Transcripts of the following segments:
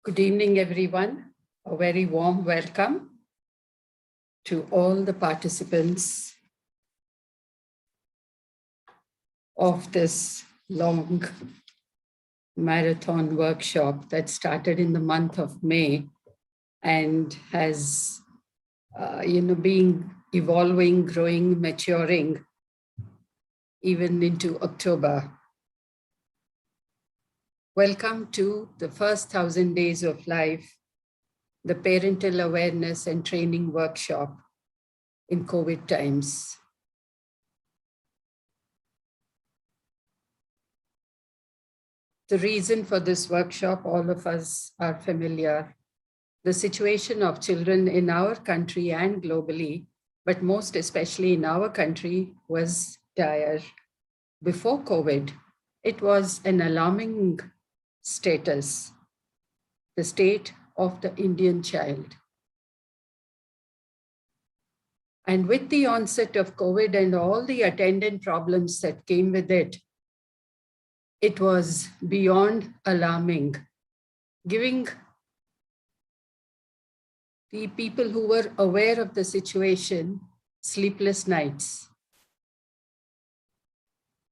Good evening, everyone. A very warm welcome to all the participants of this long marathon workshop that started in the month of May and has, been evolving, growing, maturing even into October. Welcome to the first 1,000 days of life, the Parental Awareness and Training Workshop in COVID times. The reason for this workshop, all of us are familiar. The situation of children in our country and globally, but most especially in our country, was dire. Before COVID, it was an alarming status, the state of the Indian child. And with the onset of COVID and all the attendant problems that came with it, it was beyond alarming, giving the people who were aware of the situation sleepless nights.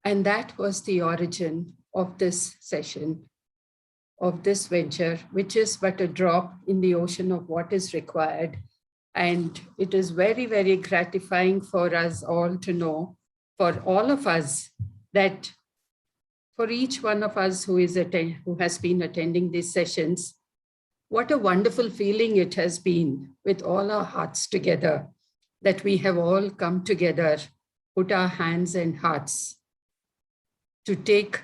And that was the origin of this session, of this venture, which is but a drop in the ocean of what is required. And it is very, very gratifying for us all to know, for all of us, that for each one of us who has been attending these sessions, what a wonderful feeling it has been with all our hearts together, that we have all come together, put our hands and hearts to take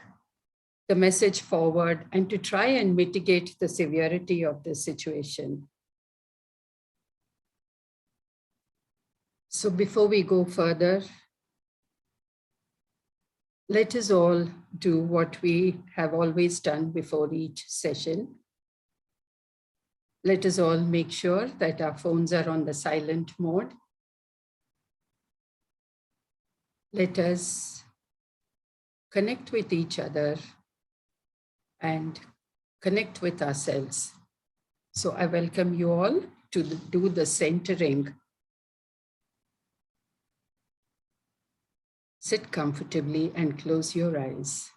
the message forward and to try and mitigate the severity of this situation. So before we go further, let us all do what we have always done before each session. Let us all make sure that our phones are on the silent mode. Let us connect with each other and connect with ourselves. So I welcome you all to do the centering. Sit comfortably and close your eyes.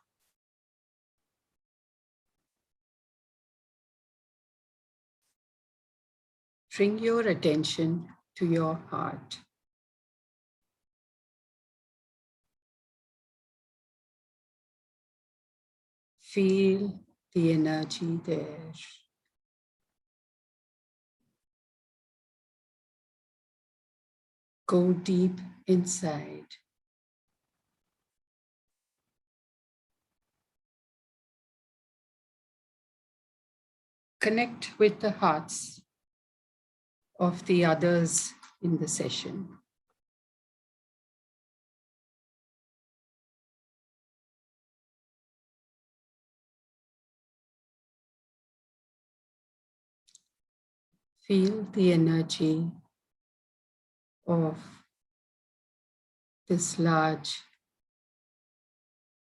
Bring your attention to your heart. Feel the energy there. Go deep inside. Connect with the hearts of the others in the session. Feel the energy of this large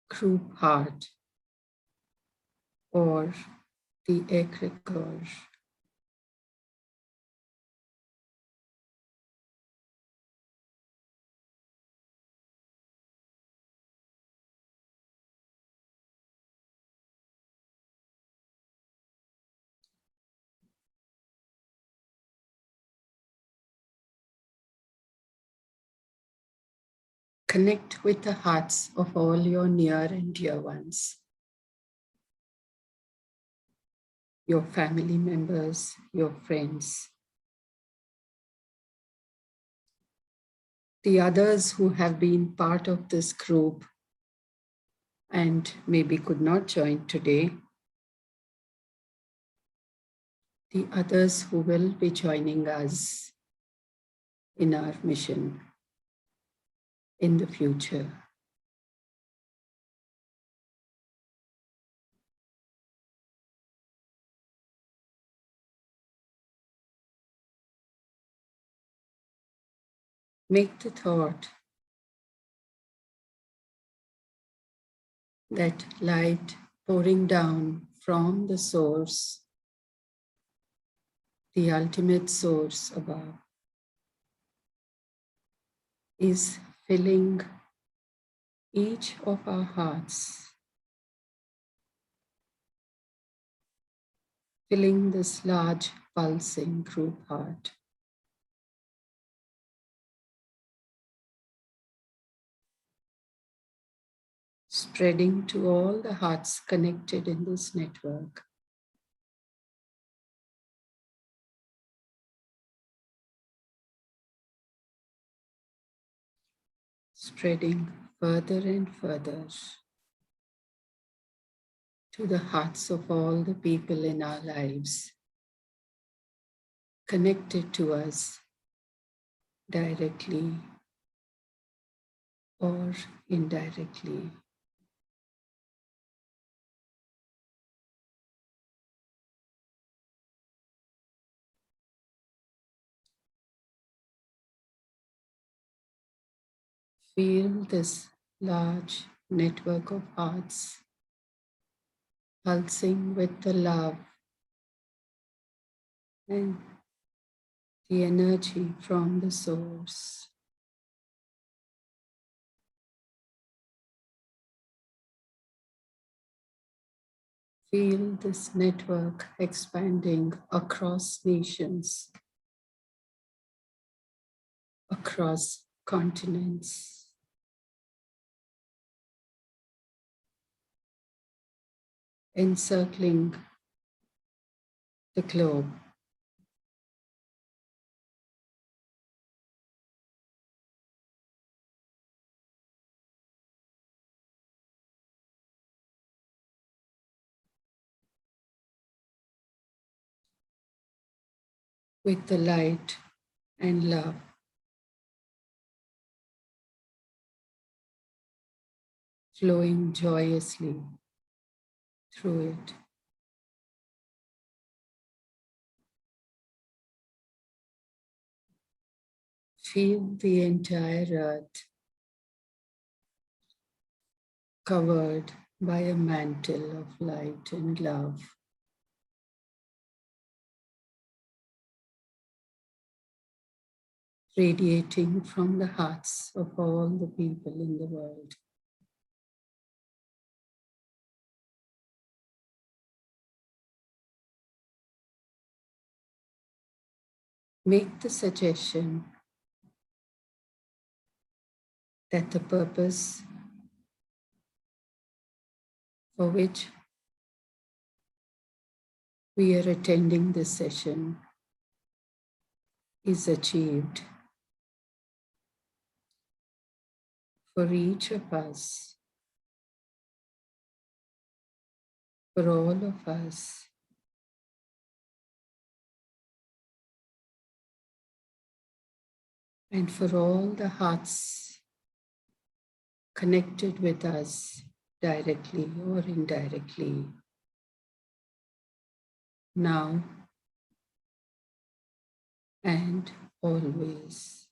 group heart or the egregore. Connect with the hearts of all your near and dear ones, your family members, your friends, the others who have been part of this group and maybe could not join today, the others who will be joining us in our mission in the future. Make the thought that light pouring down from the source the ultimate source above, is filling each of our hearts, filling this large pulsing group heart. Spreading to all the hearts connected in this network. Spreading further and further to the hearts of all the people in our lives, connected to us directly or indirectly. Feel this large network of hearts pulsing with the love and the energy from the source. Feel this network expanding across nations, across continents, encircling the globe. With the light and love. Flowing joyously through it. Feel the entire earth covered by a mantle of light and love. Radiating from the hearts of all the people in the world. Make the suggestion that the purpose for which we are attending this session is achieved for each of us, for all of us. And for all the hearts connected with us directly or indirectly, now and always.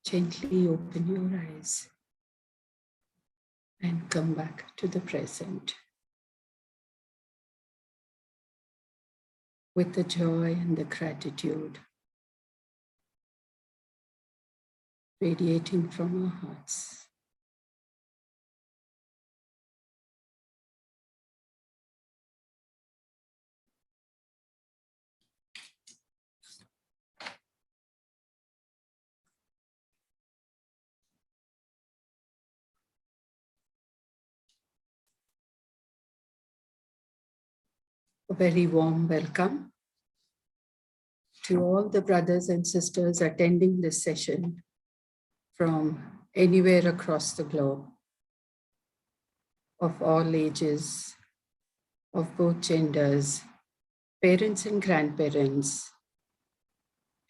Gently open your eyes and come back to the present with the joy and the gratitude radiating from our hearts. A very warm welcome to all the brothers and sisters attending this session from anywhere across the globe, of all ages, of both genders, parents and grandparents,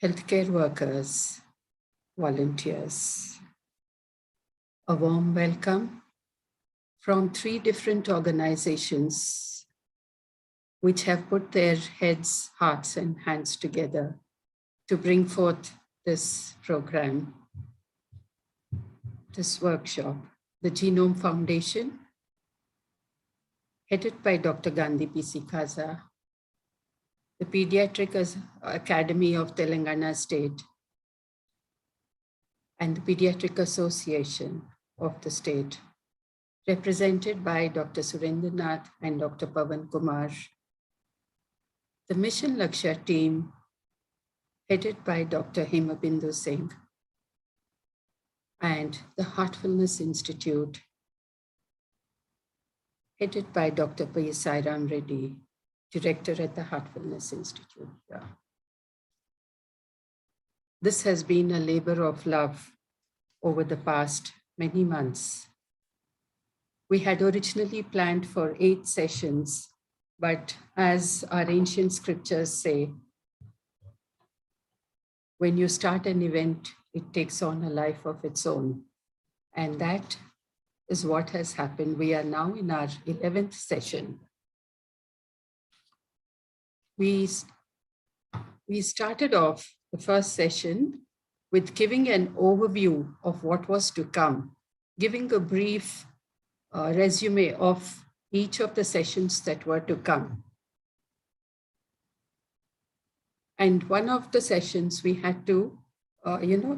healthcare workers, volunteers. A warm welcome from 3 different organizations which have put their heads, hearts, and hands together to bring forth this program. this workshop, the Genome Foundation, headed by Dr. Gandhi P.C. Kaza, the Pediatric Academy of Telangana State, and the Pediatric Association of the state, represented by Dr. Surendranath and Dr. Pavan Kumar, the Mission Lakshya team, headed by Dr. Hemabindu Singh, and the Heartfulness Institute, headed by Dr. P. Sairam Reddy, Director at the Heartfulness Institute. Yeah. This has been a labor of love over the past many months. We had originally planned for 8 sessions, but as our ancient scriptures say, when you start an event, it takes on a life of its own. And that is what has happened. We are now in our 11th session. We started off the first session with giving an overview of what was to come, giving a brief resume of each of the sessions that were to come. And one of the sessions we had to,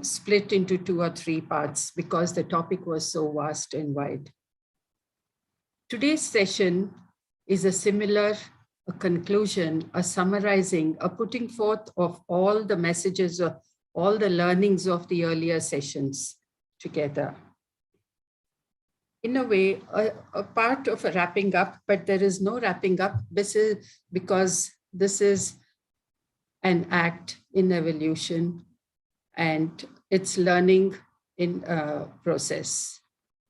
split into 2 or 3 parts because the topic was so vast and wide. Today's session is a similar conclusion, a summarizing, a putting forth of all the messages, of all the learnings of the earlier sessions together. In a way, a part of a wrapping up, but there is no wrapping up. This is because this is an act in evolution and it's learning in a process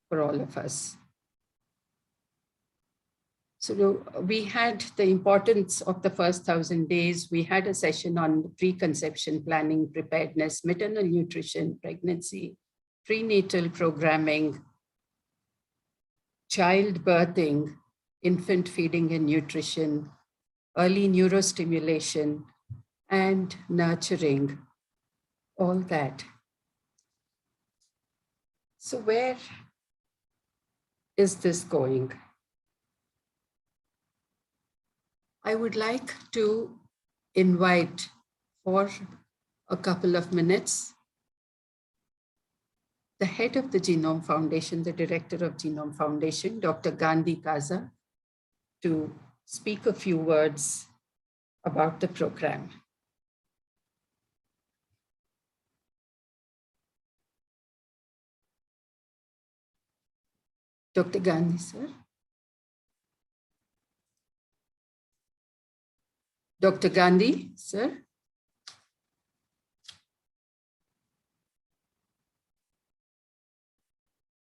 for all of us. So we had the importance of the first 1,000 days. We had a session on preconception planning, preparedness, maternal nutrition, pregnancy, prenatal programming, childbirthing, infant feeding and nutrition, early neurostimulation, and nurturing, all that. So where is this going? I would like to invite for a couple of minutes the head of the Genome Foundation, the director of Genome Foundation, Dr. Gandhi Kaza, to speak a few words about the program. Dr. Gandhi, sir. Dr. Gandhi, sir.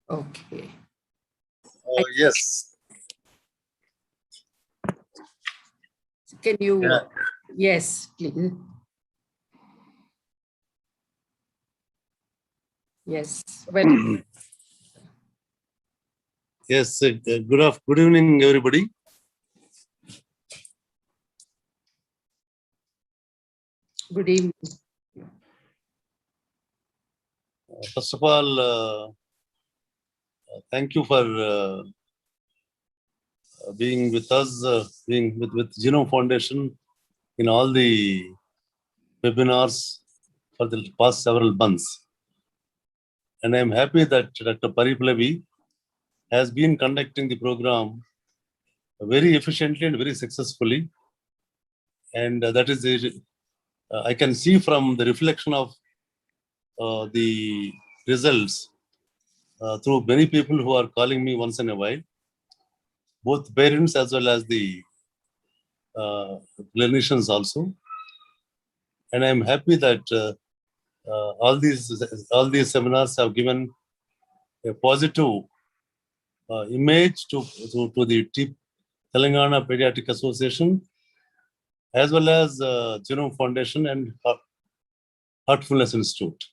Okay. Yes. Can you? Yeah. Yes, please. Yes. Well, Yes. Good evening, everybody. good evening. First of all, thank you for being with us, being with Genome Foundation in all the webinars for the past several months. And I'm happy that Dr. Pariplavi has been conducting the program very efficiently and very successfully. And that is, I can see from the reflection of the results through many people who are calling me once in a while, both parents as well as the clinicians also. And I'm happy that all these seminars have given a positive image to the Telangana Pediatric Association, as well as Genome Foundation and Heartfulness Institute.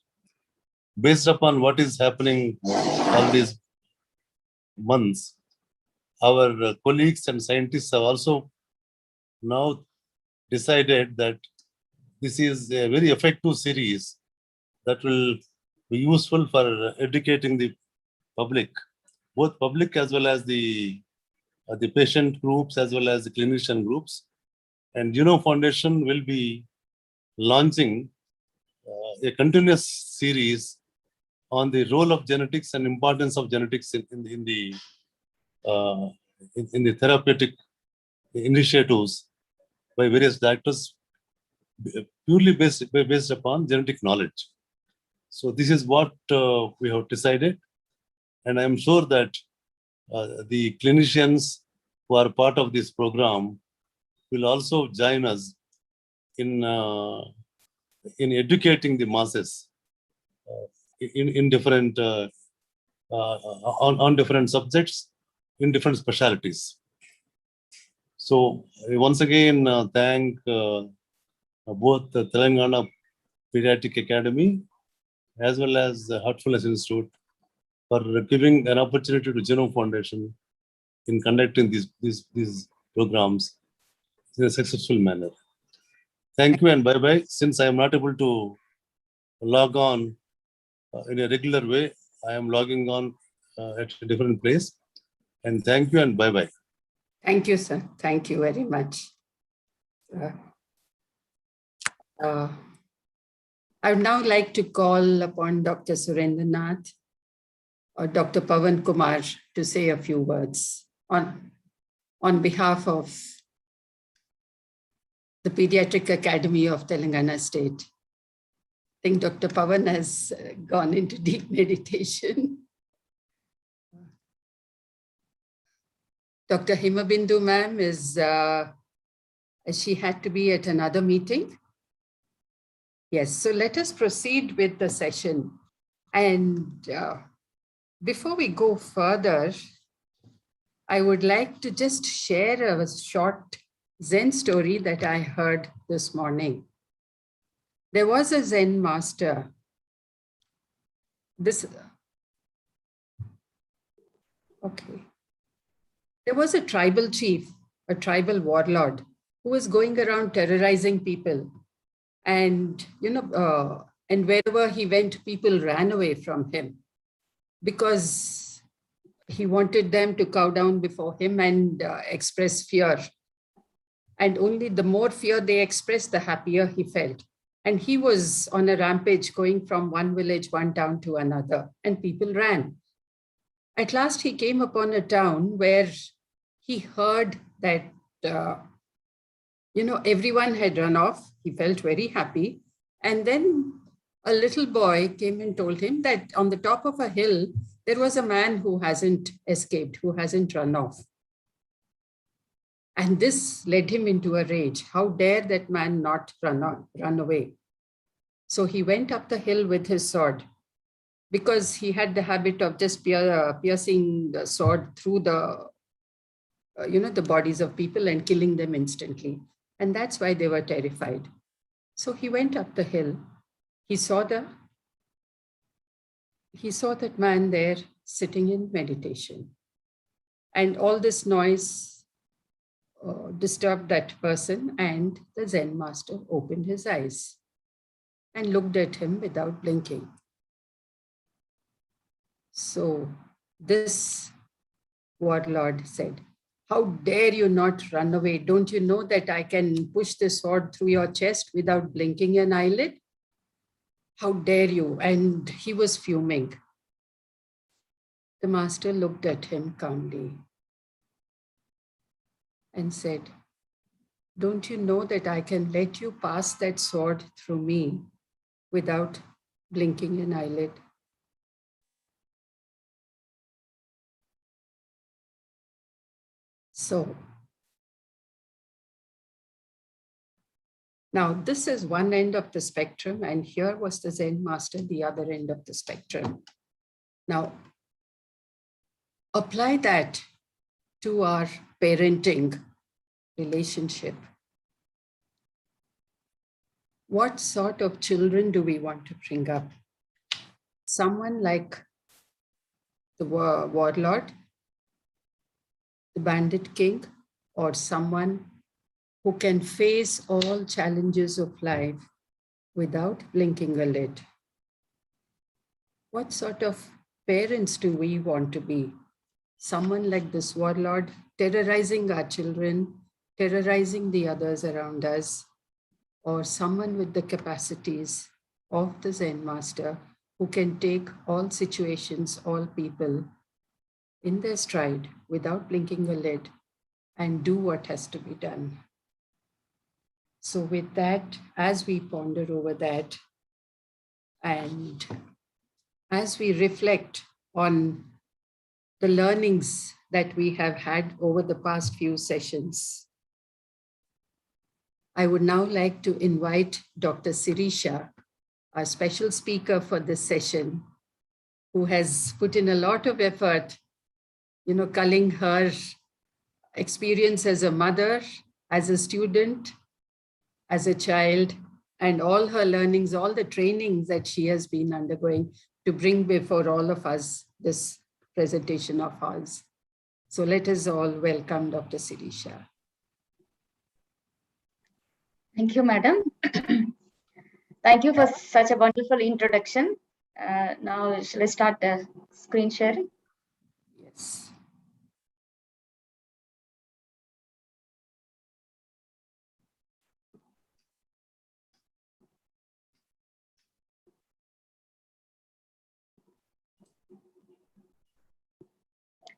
Based upon what is happening all these months, our colleagues and scientists have also now decided that this is a very effective series that will be useful for educating the public, both public as well as the patient groups as well as the clinician groups. And Genome Foundation will be launching a continuous series on the role of genetics and importance of genetics in the therapeutic initiatives by various doctors, purely based upon genetic knowledge. So this is what we have decided, and I am sure that the clinicians who are part of this program will also join us in educating the masses in different on different subjects in different specialties. So once again, thank both the Telangana Pediatric Academy as well as the Heartfulness Institute for giving an opportunity to Genome Foundation in conducting these programs in a successful manner. Thank you and bye-bye. Since I am not able to log on in a regular way, I am logging on at a different place. And thank you and bye-bye. Thank you, sir. Thank you very much. I would now like to call upon Dr. Surendranath or Dr. Pawan Kumar to say a few words on behalf of the Pediatric Academy of Telangana State. I think Dr. Pawan has gone into deep meditation. Dr. Himabindu ma'am is, she had to be at another meeting. Yes, so let us proceed with the session. And before we go further, I would like to just share a short Zen story that I heard this morning. There was a Zen master. There was a tribal chief, a tribal warlord, who was going around terrorizing people. And, and wherever he went, people ran away from him because he wanted them to cow down before him and express fear. And only the more fear they expressed, the happier he felt. And he was on a rampage going from one village, one town to another, and people ran. At last, he came upon a town where he heard that, everyone had run off. He felt very happy. And then a little boy came and told him that on the top of a hill, there was a man who hasn't escaped, who hasn't run off. And this led him into a rage. How dare that man not run away? So he went up the hill with his sword, because he had the habit of just piercing the sword through the bodies of people and killing them instantly. And that's why they were terrified. So he went up the hill. He saw that man there sitting in meditation. And all this noise disturbed that person, and the Zen master opened his eyes and looked at him without blinking. So this warlord said, "How dare you not run away? Don't you know that I can push the sword through your chest without blinking an eyelid? How dare you?" And he was fuming. The master looked at him calmly and said, "Don't you know that I can let you pass that sword through me without blinking an eyelid?" So now this is one end of the spectrum, and here was the Zen master, the other end of the spectrum. Now, apply that to our parenting relationship. What sort of children do we want to bring up? Someone like the warlord, the bandit king, or someone who can face all challenges of life without blinking a lid? What sort of parents do we want to be? Someone like this warlord terrorizing our children, terrorizing the others around us, or someone with the capacities of the Zen master who can take all situations, all people in their stride without blinking a lid and do what has to be done. So with that, as we ponder over that, and as we reflect on the learnings that we have had over the past few sessions, I would now like to invite Dr. SIRISHA, our special speaker for this session, who has put in a lot of effort, culling her experience as a mother, as a student, as a child, and all her learnings, all the trainings that she has been undergoing to bring before all of us this presentation of ours. So let us all welcome Dr. SIRISHA. Thank you, madam. Thank you for such a wonderful introduction. Now, shall I start the screen sharing? Yes.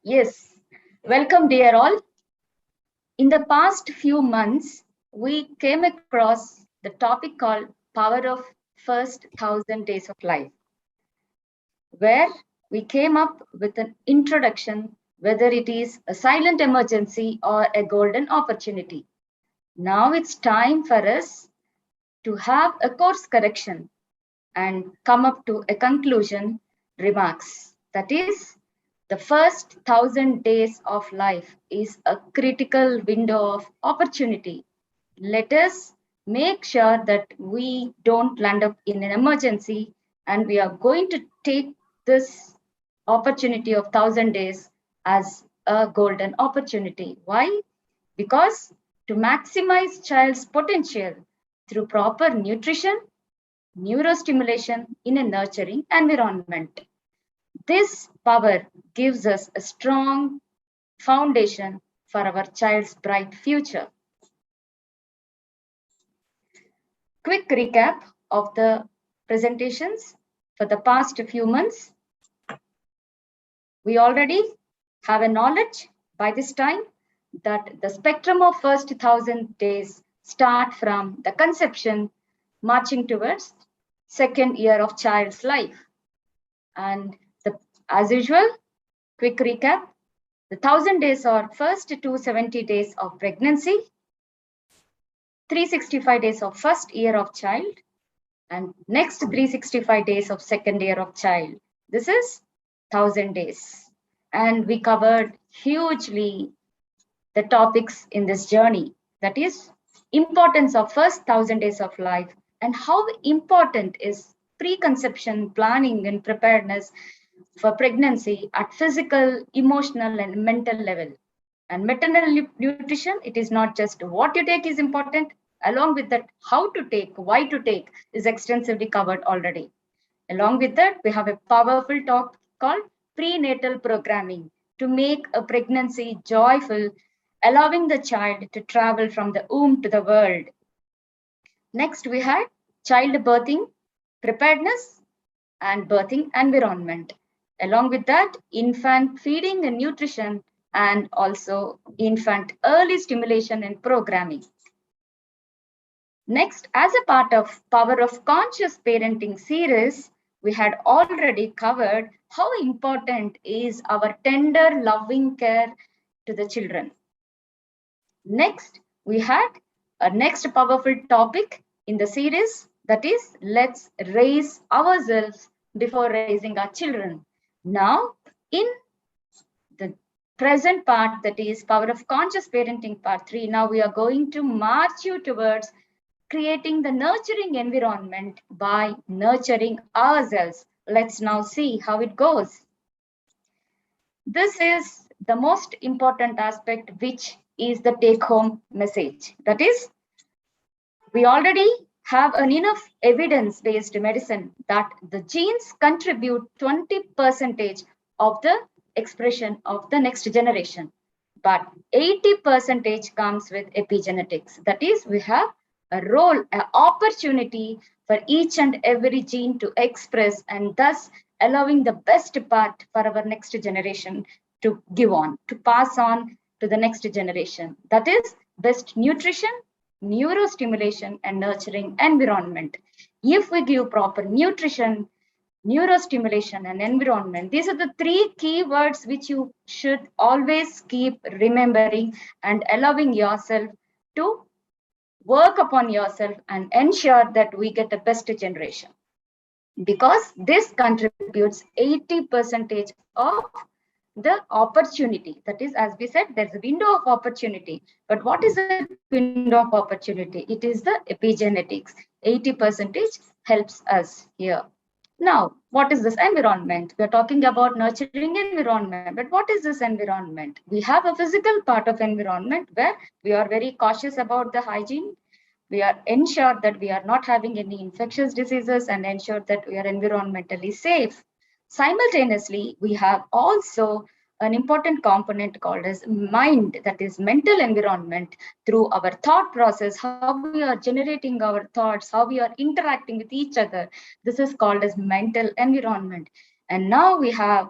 Yes. Welcome, dear all. In the past few months, we came across the topic called Power of First 1,000 Days of Life, where we came up with an introduction, whether it is a silent emergency or a golden opportunity. Now it's time for us to have a course correction and come up to a conclusion remarks. That is, the first 1,000 days of life is a critical window of opportunity. Let us make sure that we don't land up in an emergency, and we are going to take this opportunity of 1,000 days as a golden opportunity. Why? Because to maximize child's potential through proper nutrition, neurostimulation in a nurturing environment. This power gives us a strong foundation for our child's bright future. Quick recap of the presentations for the past few months. We already have a knowledge by this time that the spectrum of first 1,000 days start from the conception marching towards second year of child's life. And as usual, quick recap, the 1,000 days are first 270 days of pregnancy, 365 days of first year of child, and next 365 days of second year of child. This is 1,000 days. And we covered hugely the topics in this journey. That is, importance of first 1,000 days of life and how important is preconception planning and preparedness for pregnancy at physical, emotional, and mental level. And maternal nutrition, it is not just what you take is important. Along with that, how to take, why to take is extensively covered already. Along with that, we have a powerful talk called prenatal programming to make a pregnancy joyful, allowing the child to travel from the womb to the world. Next, we had childbirthing preparedness and birthing environment. Along with that, infant feeding and nutrition, and also infant early stimulation and programming. Next, as a part of Power of Conscious Parenting series, we had already covered how important is our tender, loving care to the children. Next, we had a next powerful topic in the series, that is, let's raise ourselves before raising our children. Now, in the present part, that is Power of Conscious Parenting Part 3, now we are going to march you towards creating the nurturing environment by nurturing ourselves. Let's now see how it goes. This is the most important aspect, which is the take-home message. That is, we already have an enough evidence-based medicine that the genes contribute 20% of the expression of the next generation. But 80% comes with epigenetics. That is, we have a role, an opportunity for each and every gene to express, and thus allowing the best part for our next generation to give on, to pass on to the next generation. That is best nutrition, neurostimulation, and nurturing environment. If we give proper nutrition, neurostimulation, and environment, these are the three keywords which you should always keep remembering and allowing yourself to work upon yourself and ensure that we get the best generation. Because this contributes 80% of the opportunity. That is, as we said, there's a window of opportunity. But what is the window of opportunity? It is the epigenetics. 80% helps us here. Now, what is this environment? We're talking about nurturing environment, but what is this environment? We have a physical part of environment where we are very cautious about the hygiene. We are ensure that we are not having any infectious diseases and ensure that we are environmentally safe. Simultaneously, we have also an important component called as mind, that is mental environment, through our thought process, how we are generating our thoughts, how we are interacting with each other. This is called as mental environment. And now we have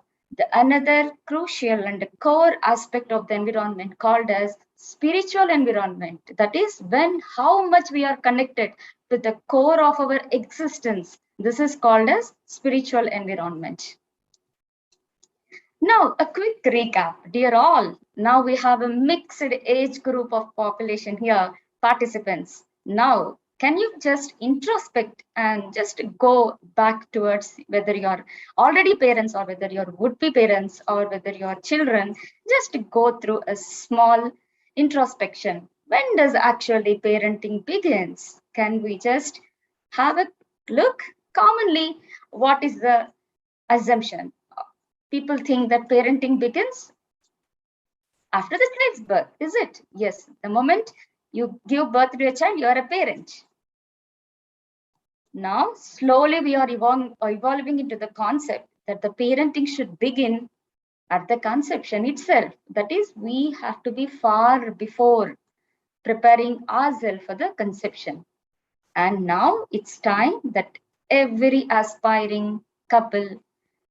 another crucial and core aspect of the environment called as spiritual environment. That is when how much we are connected to the core of our existence. This is called as spiritual environment. Now, a quick recap, dear all. Now we have a mixed age group of population here, participants. Now, can you just introspect and just go back towards whether you're already parents or whether you're would-be parents or whether you're children, just go through a small introspection. When does actually parenting begins? Can we just have a look? Commonly, what is the assumption? People think that parenting begins after the child's birth, is it? Yes, the moment you give birth to a child, you are a parent. Now, slowly we are evolving into the concept that the parenting should begin at the conception itself. That is, we have to be far before preparing ourselves for the conception. And now it's time that every aspiring couple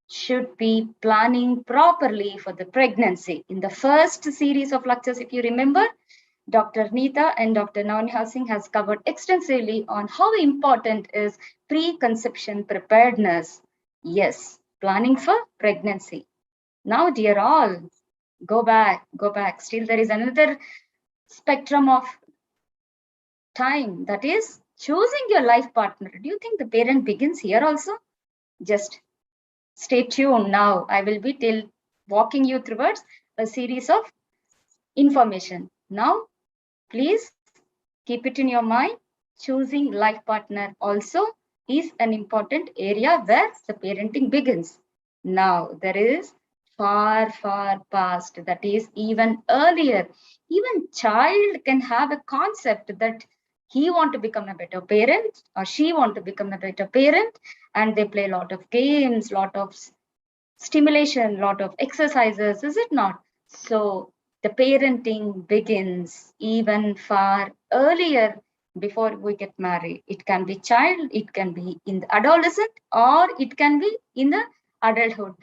should be planning properly for the pregnancy. In the first series of lectures, if you remember, Dr. Neeta and Dr. Navneha Singh has covered extensively on how important is preconception preparedness. Yes, planning for pregnancy. Now, dear all, go back. Still, there is another spectrum of time, that is choosing your life partner. Do you think the parent begins here also? Just stay tuned now. I will be walking you towards a series of information. Now, please keep it in your mind. Choosing life partner also is an important area where the parenting begins. Now, there is far past, that is even earlier. Even child can have a concept that he want to become a better parent or she want to become a better parent, and they play a lot of games, lot of stimulation, lot of exercises, is it not? So the parenting begins even far earlier before we get married. It can be child, it can be in the adolescent, or it can be in the adulthood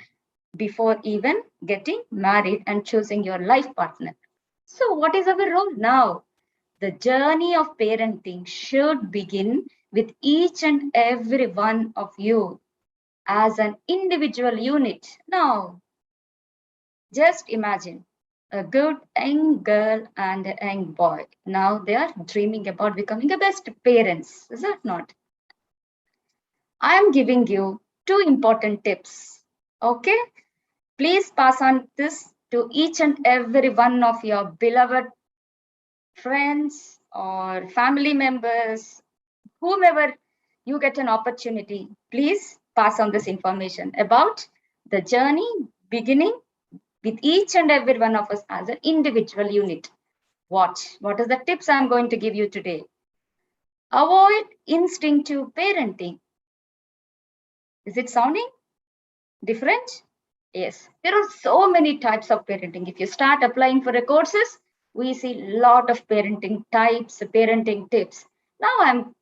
before even getting married and choosing your life partner. So what is our role now? The journey of parenting should begin with each and every one of you as an individual unit. Now, just imagine a good young girl and a young boy. Now they are dreaming about becoming the best parents, is that not? I am giving you 2 important tips. Okay, please pass on this to each and every one of your beloved friends or family members, whomever you get an opportunity. Please pass on this information about the journey beginning with each and every one of us as an individual unit. What is the tips I'm going to give you today? Avoid instinctive parenting. Is it sounding different? Yes, there are so many types of parenting. If you start applying for the courses, we see a lot of parenting types, parenting tips. Now I'm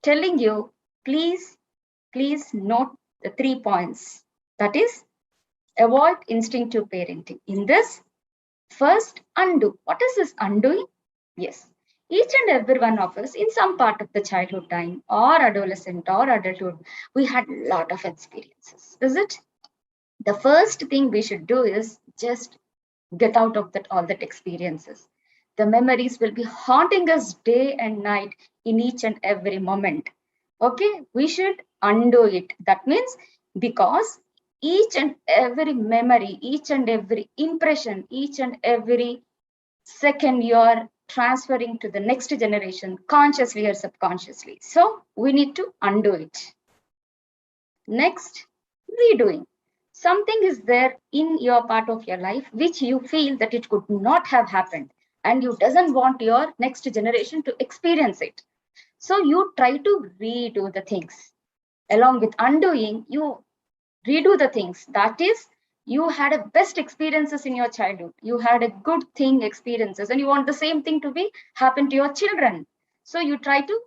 telling you, please note the 3 points. That is, avoid instinctive parenting. In this, first, undo. What is this undoing? Yes, each and every one of us in some part of the childhood time or adolescent or adulthood, we had a lot of experiences. Is it? The first thing we should do is just get out of that all that experiences. The memories will be haunting us day and night in each and every moment. Okay, we should undo it. That means because each and every memory, each and every impression, each and every second you are transferring to the next generation consciously or subconsciously. So we need to undo it. Next, redoing. Something is there in your part of your life which you feel that it could not have happened and you doesn't want your next generation to experience it. So you try to redo the things. Along with undoing, you redo the things. That is, you had a best experiences in your childhood. You had a good thing experiences and you want the same thing to be happen to your children. So you try to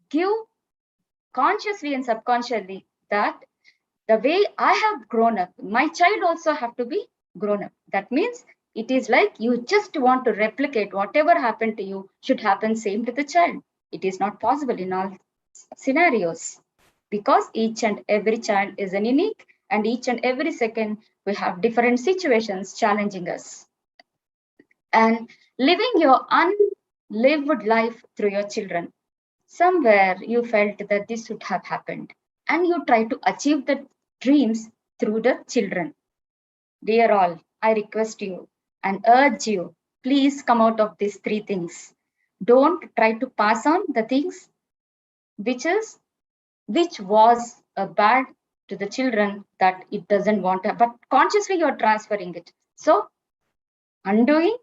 give consciously and subconsciously that the way I have grown up, my child also have to be grown up. That means it is like you just want to replicate whatever happened to you should happen same to the child. It is not possible in all scenarios because each and every child is an unique and each and every second we have different situations challenging us. And living your unlived life through your children. Somewhere you felt that this should have happened and you try to achieve the dreams through the children. Dear all, I request you and urge you, please come out of these 3 things. Don't try to pass on the things which was bad to the children that it doesn't want to, but consciously you're transferring it. So undoing,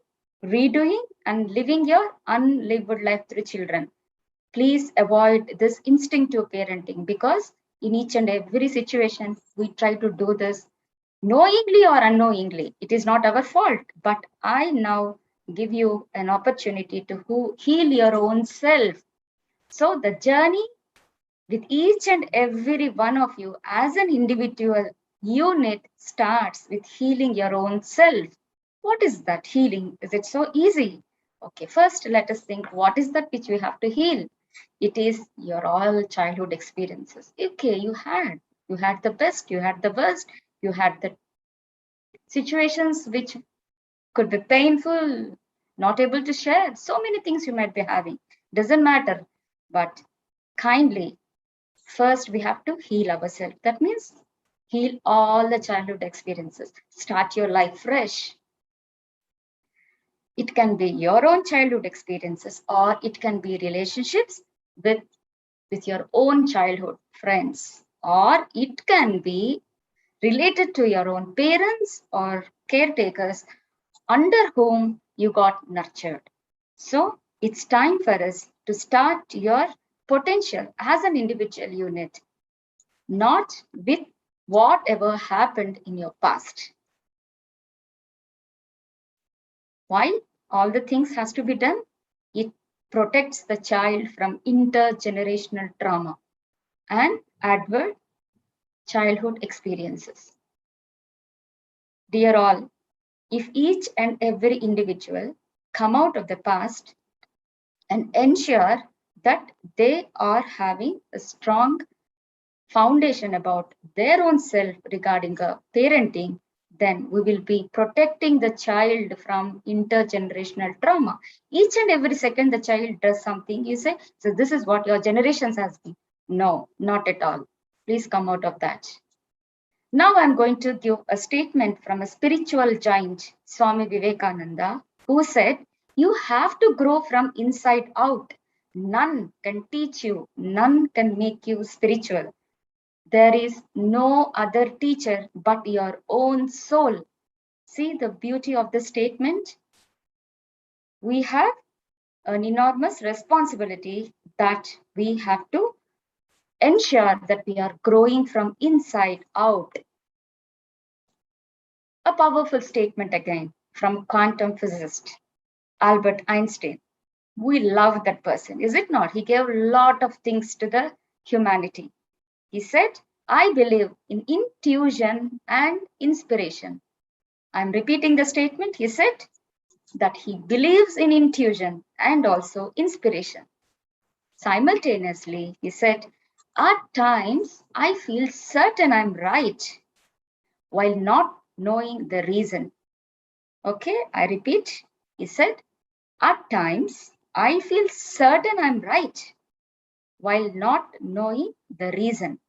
redoing, and living your unlived life through children. Please avoid this instinctive parenting because in each and every situation, we try to do this knowingly or unknowingly. It is not our fault, but I now give you an opportunity to heal your own self. So the journey with each and every one of you as an individual unit starts with healing your own self. What is that healing? Is it so easy? Okay, first let us think what is that which we have to heal? It is your all childhood experiences. Okay, you had the best, you had the worst, you had the situations which could be painful, not able to share. So many things you might be having. Doesn't matter. But kindly, first we have to heal ourselves. That means heal all the childhood experiences. Start your life fresh. It can be your own childhood experiences or it can be relationships with your own childhood friends, or it can be related to your own parents or caretakers under whom you got nurtured. So it's time for us to start your potential as an individual unit, not with whatever happened in your past. Why all the things has to be done? It protects the child from intergenerational trauma and adverse childhood experiences. Dear all, if each and every individual come out of the past and ensure that they are having a strong foundation about their own self regarding parenting, then we will be protecting the child from intergenerational trauma. Each and every second the child does something, you say, so this is what your generations has been. No, not at all. Please come out of that. Now I'm going to give a statement from a spiritual giant, Swami Vivekananda, who said, you have to grow from inside out. None can teach you, none can make you spiritual. There is no other teacher but your own soul. See the beauty of the statement? We have an enormous responsibility that we have to ensure that we are growing from inside out. A powerful statement again from quantum physicist Albert Einstein. We love that person, is it not? He gave a lot of things to the humanity. He said, I believe in intuition and inspiration. I'm repeating the statement. He said that he believes in intuition and also inspiration. Simultaneously, he said, at times I feel certain I'm right while not knowing the reason. Okay, I repeat. He said, at times I feel certain I'm right while not knowing the reason.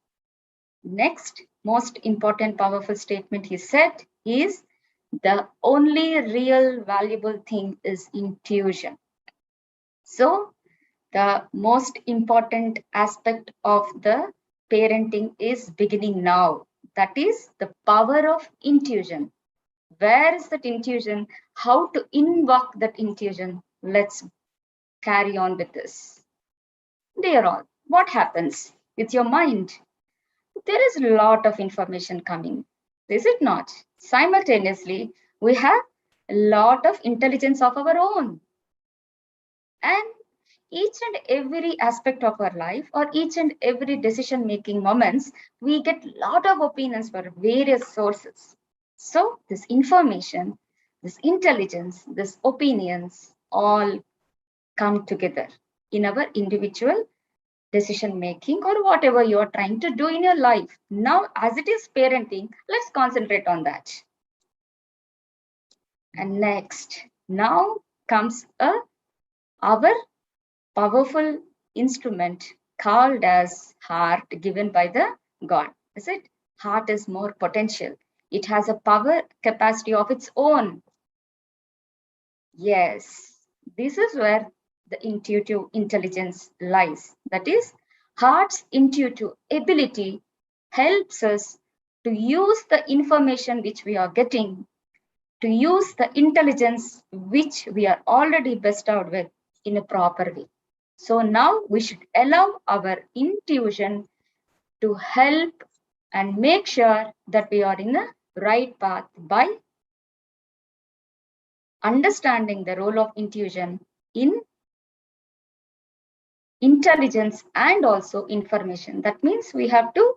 Next, most important powerful statement he said is, the only real valuable thing is intuition. So the most important aspect of the parenting is beginning now. That is the power of intuition. Where is that intuition? How to invoke that intuition? Let's carry on with this. Dear all, what happens with your mind? There is a lot of information coming, is it not? Simultaneously, we have a lot of intelligence of our own. And each and every aspect of our life, or each and every decision-making moments, we get a lot of opinions from various sources. So this information, this intelligence, this opinions all come together in our individual decision making or whatever you are trying to do in your life. Now, as it is parenting, let's concentrate on that. And next, now comes our powerful instrument called as heart, given by the God. Is it? Heart is more potential. It has a power capacity of its own. Yes, this is where the intuitive intelligence lies. That is, heart's intuitive ability helps us to use the information which we are getting, to use the intelligence which we are already bestowed with in a proper way. So now we should allow our intuition to help and make sure that we are in the right path by understanding the role of intuition in intelligence and also information. That means we have to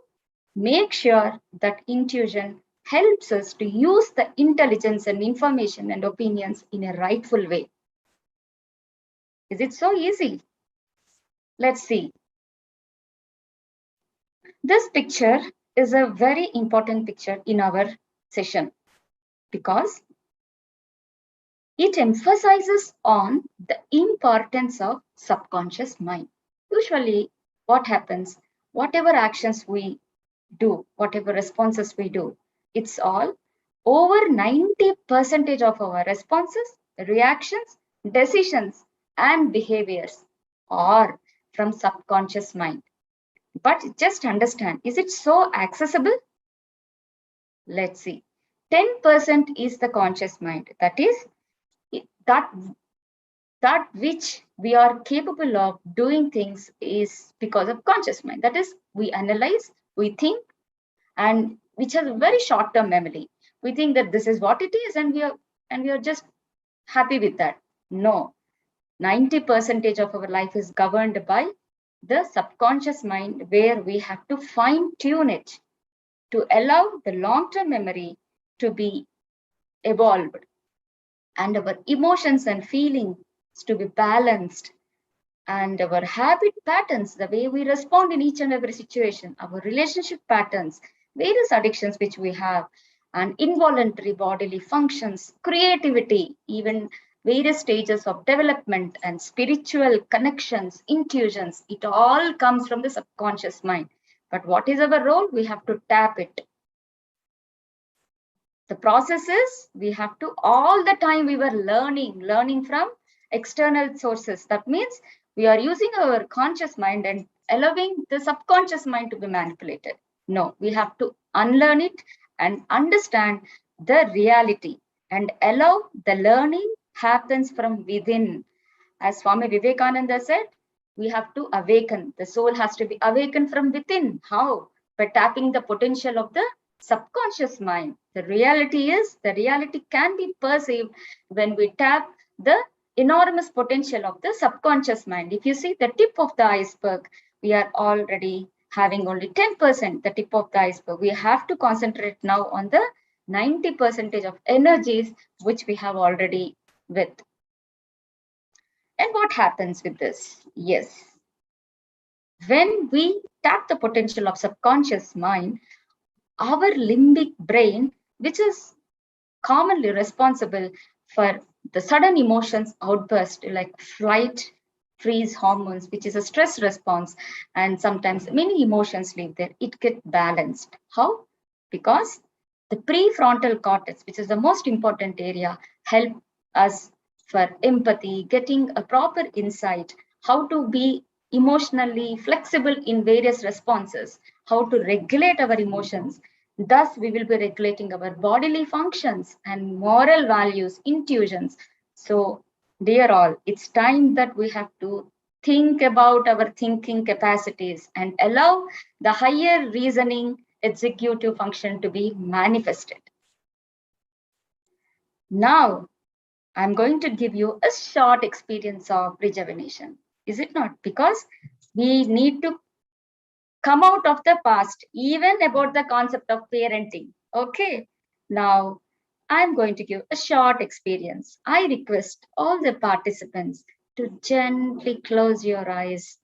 make sure that intuition helps us to use the intelligence and information and opinions in a rightful way. Is it so easy? Let's see. This picture is a very important picture in our session because it emphasizes on the importance of subconscious mind. Usually what happens, whatever actions we do, whatever responses we do, it's all over 90% of our responses, reactions, decisions, and behaviors are from subconscious mind. But just understand, is it so accessible? Let's see. 10% is the conscious mind. That is, that which we are capable of doing things is because of conscious mind. That is, we analyze, we think, and which has a very short-term memory. We think that this is what it is, and we are just happy with that. No, 90% of our life is governed by the subconscious mind, where we have to fine-tune it to allow the long-term memory to be evolved and our emotions and feelings to be balanced, and our habit patterns, the way we respond in each and every situation, our relationship patterns, various addictions which we have, and involuntary bodily functions, creativity, even various stages of development and spiritual connections, intuitions, it all comes from the subconscious mind. But what is our role? We have to tap it. The process is, we have to, all the time we were learning from external sources. That means we are using our conscious mind and allowing the subconscious mind to be manipulated. No, we have to unlearn it and understand the reality and allow the learning happens from within. As Swami Vivekananda said, we have to awaken. The soul has to be awakened from within. How? By tapping the potential of the subconscious mind. The reality can be perceived when we tap the enormous potential of the subconscious mind. If you see the tip of the iceberg, we are already having only 10%, the tip of the iceberg. We have to concentrate now on the 90% of energies which we have already with. And what happens with this? Yes. When we tap the potential of subconscious mind, our limbic brain, which is commonly responsible for the sudden emotions outburst like flight, freeze hormones, which is a stress response, and sometimes many emotions leave there, it gets balanced. How? Because the prefrontal cortex, which is the most important area, help us for empathy, getting a proper insight, how to be emotionally flexible in various responses, how to regulate our emotions. Thus, we will be regulating our bodily functions and moral values, intuitions. So, dear all, it's time that we have to think about our thinking capacities and allow the higher reasoning executive function to be manifested. Now, I'm going to give you a short experience of rejuvenation. Is it not? Because we need to come out of the past, even about the concept of parenting. Okay. Now, I'm going to give a short experience. I request all the participants to gently close your eyes.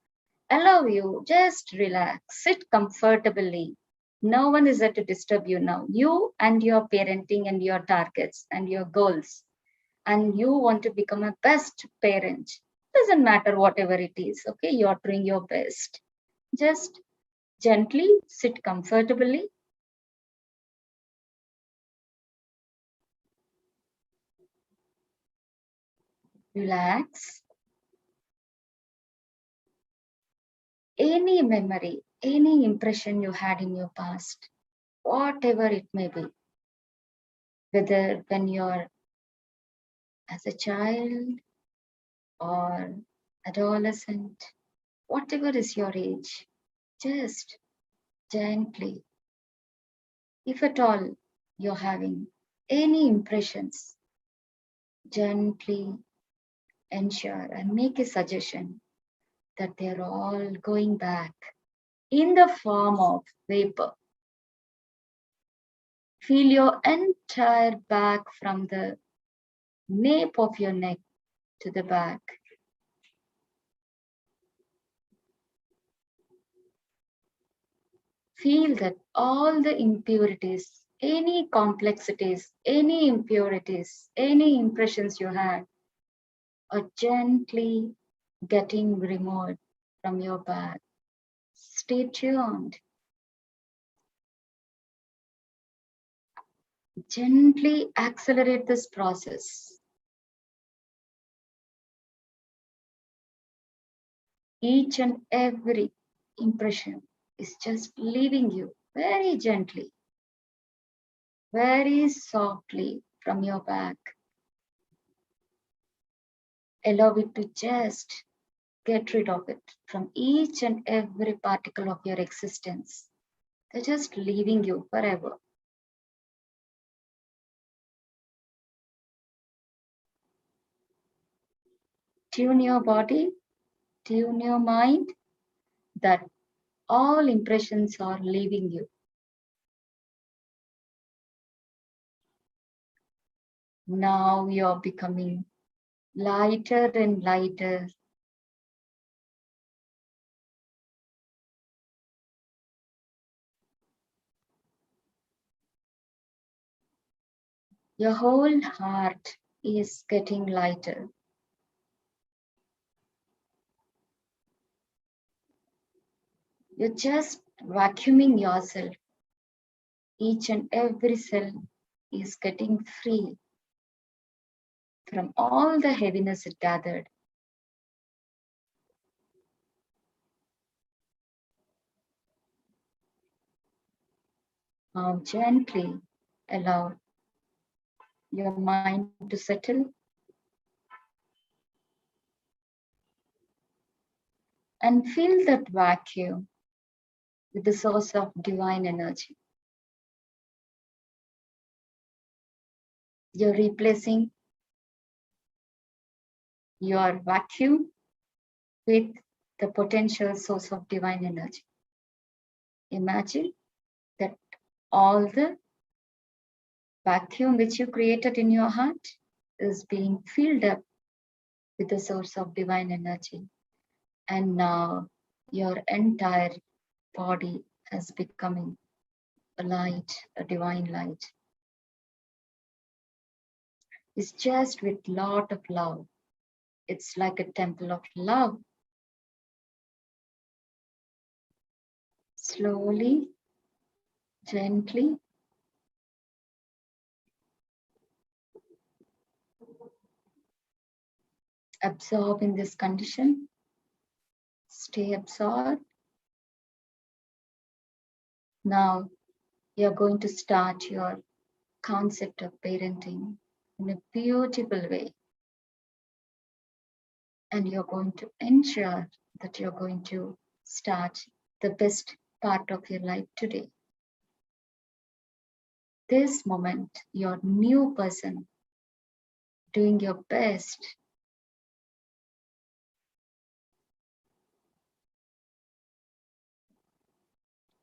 Allow you, just relax, sit comfortably. No one is there to disturb you now. You and your parenting and your targets and your goals. And you want to become a best parent. Doesn't matter whatever it is, okay? You're doing your best. Just gently sit comfortably. Relax. Any memory, any impression you had in your past, whatever it may be, whether when you're as a child or adolescent, whatever is your age, just gently, if at all you're having any impressions, gently ensure and make a suggestion that they're all going back in the form of vapor. Feel your entire back from the nape of your neck to the back. Feel that all the impurities, any complexities, any impurities, any impressions you had are gently getting removed from your back. Stay tuned. Gently accelerate this process. Each and every impression is just leaving you very gently, very softly from your back. Allow it to just get rid of it from each and every particle of your existence. They're just leaving you forever. Tune your body, tune your mind that all impressions are leaving you. Now you're becoming lighter and lighter. Your whole heart is getting lighter. You're just vacuuming yourself. Each and every cell is getting free from all the heaviness it gathered. Now gently allow your mind to settle. and fill that vacuum with the source of divine energy. You're replacing your vacuum with the potential source of divine energy. Imagine that all the vacuum which you created in your heart is being filled up with the source of divine energy. And now your entire body has becoming a light, a divine light. It's just with lot of love. It's like a temple of love. Slowly, gently, absorb in this condition. Stay absorbed. Now you're going to start your concept of parenting in a beautiful way. And you're going to ensure that you're going to start the best part of your life today. This moment, you're a new person doing your best.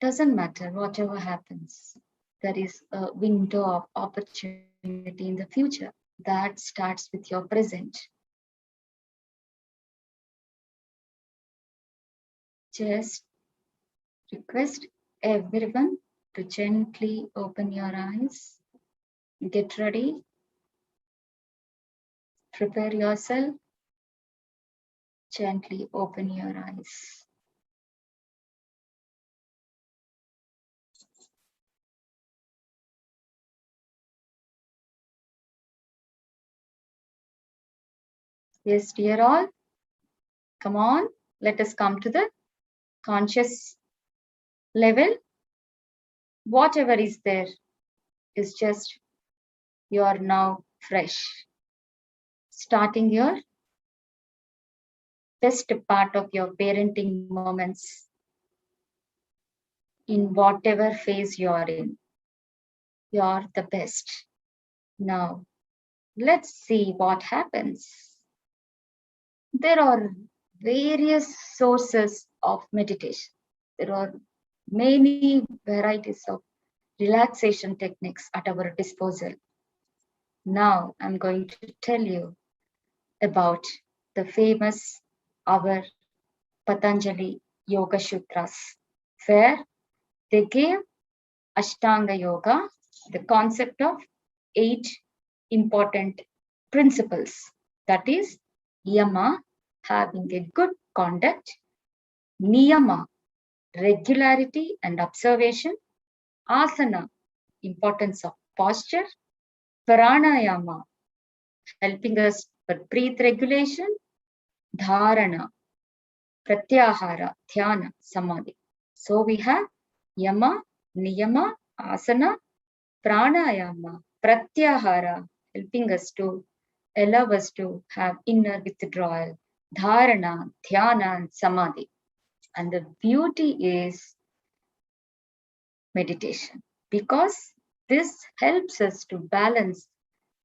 Doesn't matter whatever happens. There is a window of opportunity in the future that starts with your present. Just request everyone to gently open your eyes. Get ready. Prepare yourself. Gently open your eyes. Yes, dear all. Come on, let us come to the conscious level. Whatever is there is just you are now fresh. Starting your best part of your parenting moments in whatever phase you are in. You are the best. Now, let's see what happens. There are various sources of meditation. There are many varieties of relaxation techniques at our disposal. Now, I'm going to tell you about the famous our Patanjali Yoga Sutras, where they gave Ashtanga Yoga the concept of 8 important principles. That is, Yama, having a good conduct, Niyama, regularity and observation, Asana, importance of posture, Pranayama, helping us for breath regulation, Dharana, Pratyahara, Dhyana, Samadhi. So we have Yama, Niyama, Asana, Pranayama, Pratyahara, helping us to allow us to have inner withdrawal, Dharana, Dhyana, and Samadhi. And the beauty is meditation, because this helps us to balance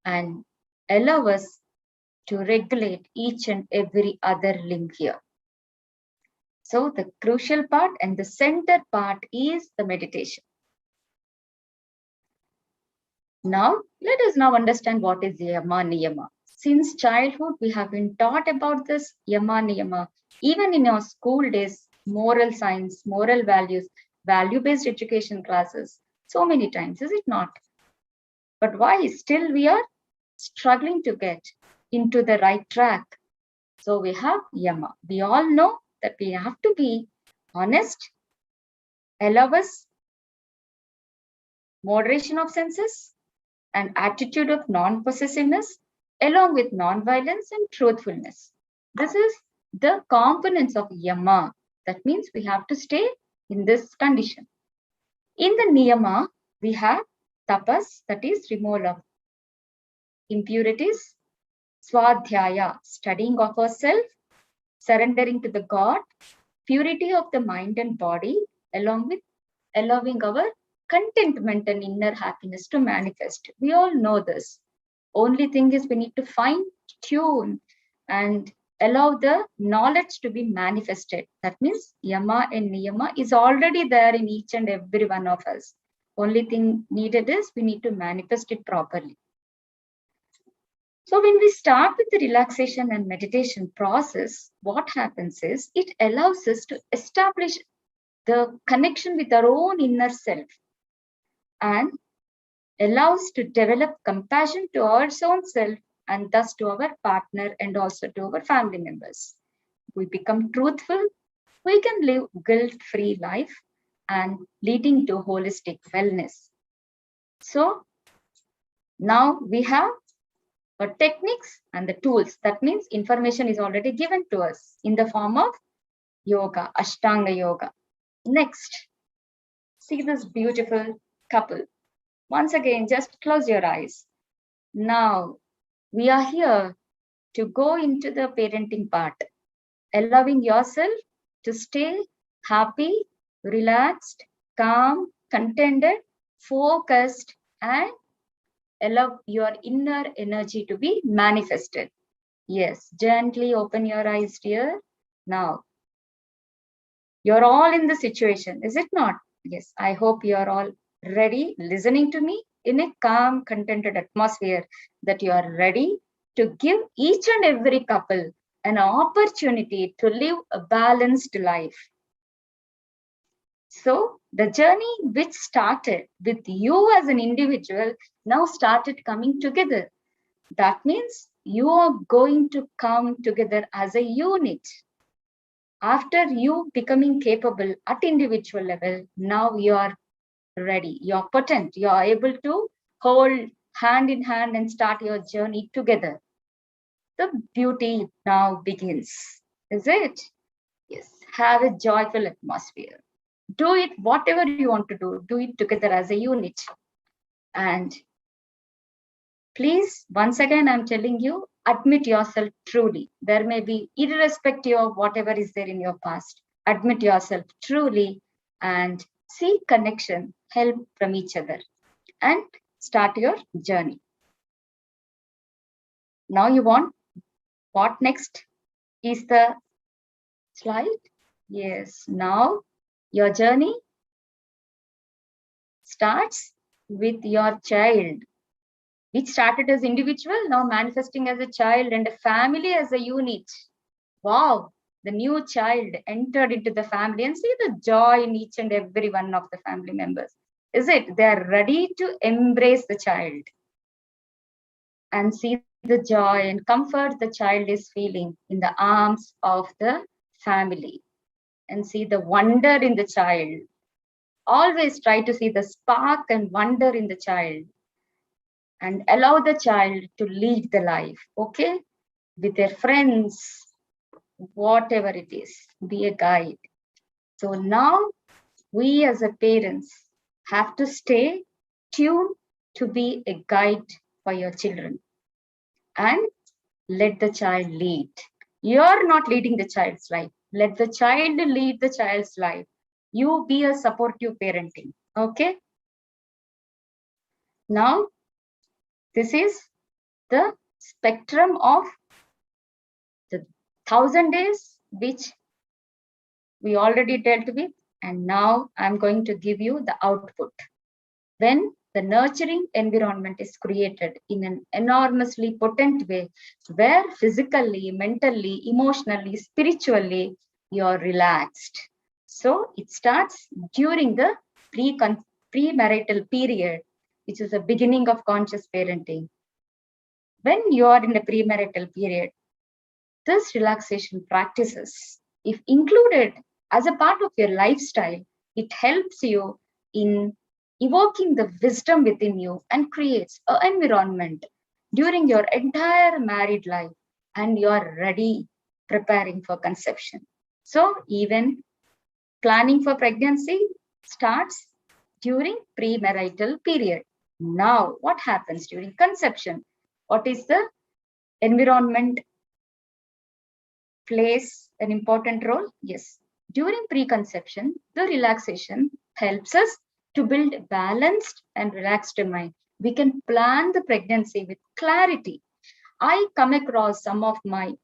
and allow us to regulate each and every other limb here. So the crucial part and the center part is the meditation. Now, let us now understand what is Yama Niyama. Since childhood, we have been taught about this Yama Niyama. Even in our school days, moral science, moral values, value-based education classes, so many times, is it not? But why still we are struggling to get into the right track? So we have Yama. We all know that we have to be honest, allow us moderation of senses, and attitude of non-possessiveness, along with non-violence and truthfulness. This is the components of Yama. That means we have to stay in this condition. In the Niyama, we have tapas, that is removal of impurities, swadhyaya, studying of ourselves, surrendering to the God, purity of the mind and body, along with allowing our contentment and inner happiness to manifest. We all know this. Only thing is we need to fine tune and allow the knowledge to be manifested. That means yama and niyama is already there in each and every one of us. Only thing needed is we need to manifest it properly. So when we start with the relaxation and meditation process, what happens is it allows us to establish the connection with our own inner self and allows to develop compassion to our own self and thus to our partner and also to our family members. We become truthful, we can live guilt-free life and leading to holistic wellness. So now we have our techniques and the tools. That means information is already given to us in the form of yoga, Ashtanga yoga. Next, see this beautiful couple. Once again, just close your eyes. Now, we are here to go into the parenting part, allowing yourself to stay happy, relaxed, calm, contented, focused, and allow your inner energy to be manifested. Yes, gently open your eyes, dear. Now, you're all in the situation, is it not? Yes, I hope you're all ready, listening to me in a calm, contented atmosphere, that you are ready to give each and every couple an opportunity to live a balanced life. So the journey which started with you as an individual now started coming together. That means you are going to come together as a unit. After you becoming capable at individual level, now you are ready, you're potent, you're able to hold hand in hand and start your journey together. The beauty now begins, is it? Yes, have a joyful atmosphere. Do it whatever you want to do it together as a unit. And please, once again, I'm telling you, admit yourself truly. There may be, irrespective of whatever is there in your past, admit yourself truly and seek connection, help from each other, and start your journey. Now you want, what next is the slide? Yes, now your journey starts with your child, which started as individual, now manifesting as a child and a family as a unit. Wow, the new child entered into the family, and see the joy in each and every one of the family members. Is it? They are ready to embrace the child and see the joy and comfort the child is feeling in the arms of the family, and see the wonder in the child. Always try to see the spark and wonder in the child and allow the child to lead the life, okay? With their friends, whatever it is, be a guide. So now we as a parents have to stay tuned to be a guide for your children and let the child lead. You're not leading the child's life. Let the child lead the child's life. You be a supportive parenting, okay? Now, this is the spectrum of the 1,000 days, which we already dealt with. And now I'm going to give you the output. When the nurturing environment is created in an enormously potent way, where physically, mentally, emotionally, spiritually, you're relaxed. So it starts during the premarital period, which is the beginning of conscious parenting. When you are in the premarital period, this relaxation practices, if included as a part of your lifestyle, it helps you in evoking the wisdom within you and creates an environment during your entire married life, and you are ready, preparing for conception. So even planning for pregnancy starts during premarital period. Now, what happens during conception? What is the environment plays an important role? Yes, during preconception, the relaxation helps us to build a balanced and relaxed mind. We can plan the pregnancy with clarity. I come across some of my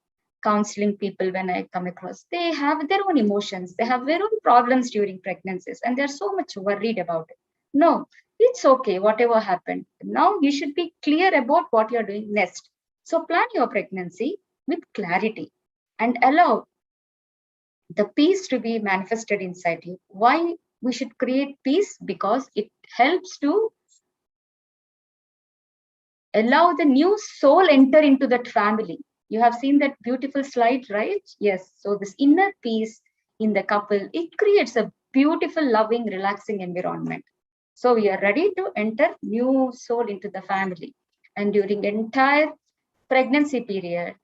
counseling people when I come across, they have their own emotions, they have their own problems during pregnancies, and they're so much worried about it. No, it's okay, whatever happened. Now you should be clear about what you're doing next. So plan your pregnancy with clarity and allow the peace to be manifested inside you. Why we should create peace? Because it helps to allow the new soul enter into that family. You have seen that beautiful slide, right? Yes. So this inner peace in the couple, it creates a beautiful, loving, relaxing environment. So we are ready to enter new soul into the family. And during the entire pregnancy period,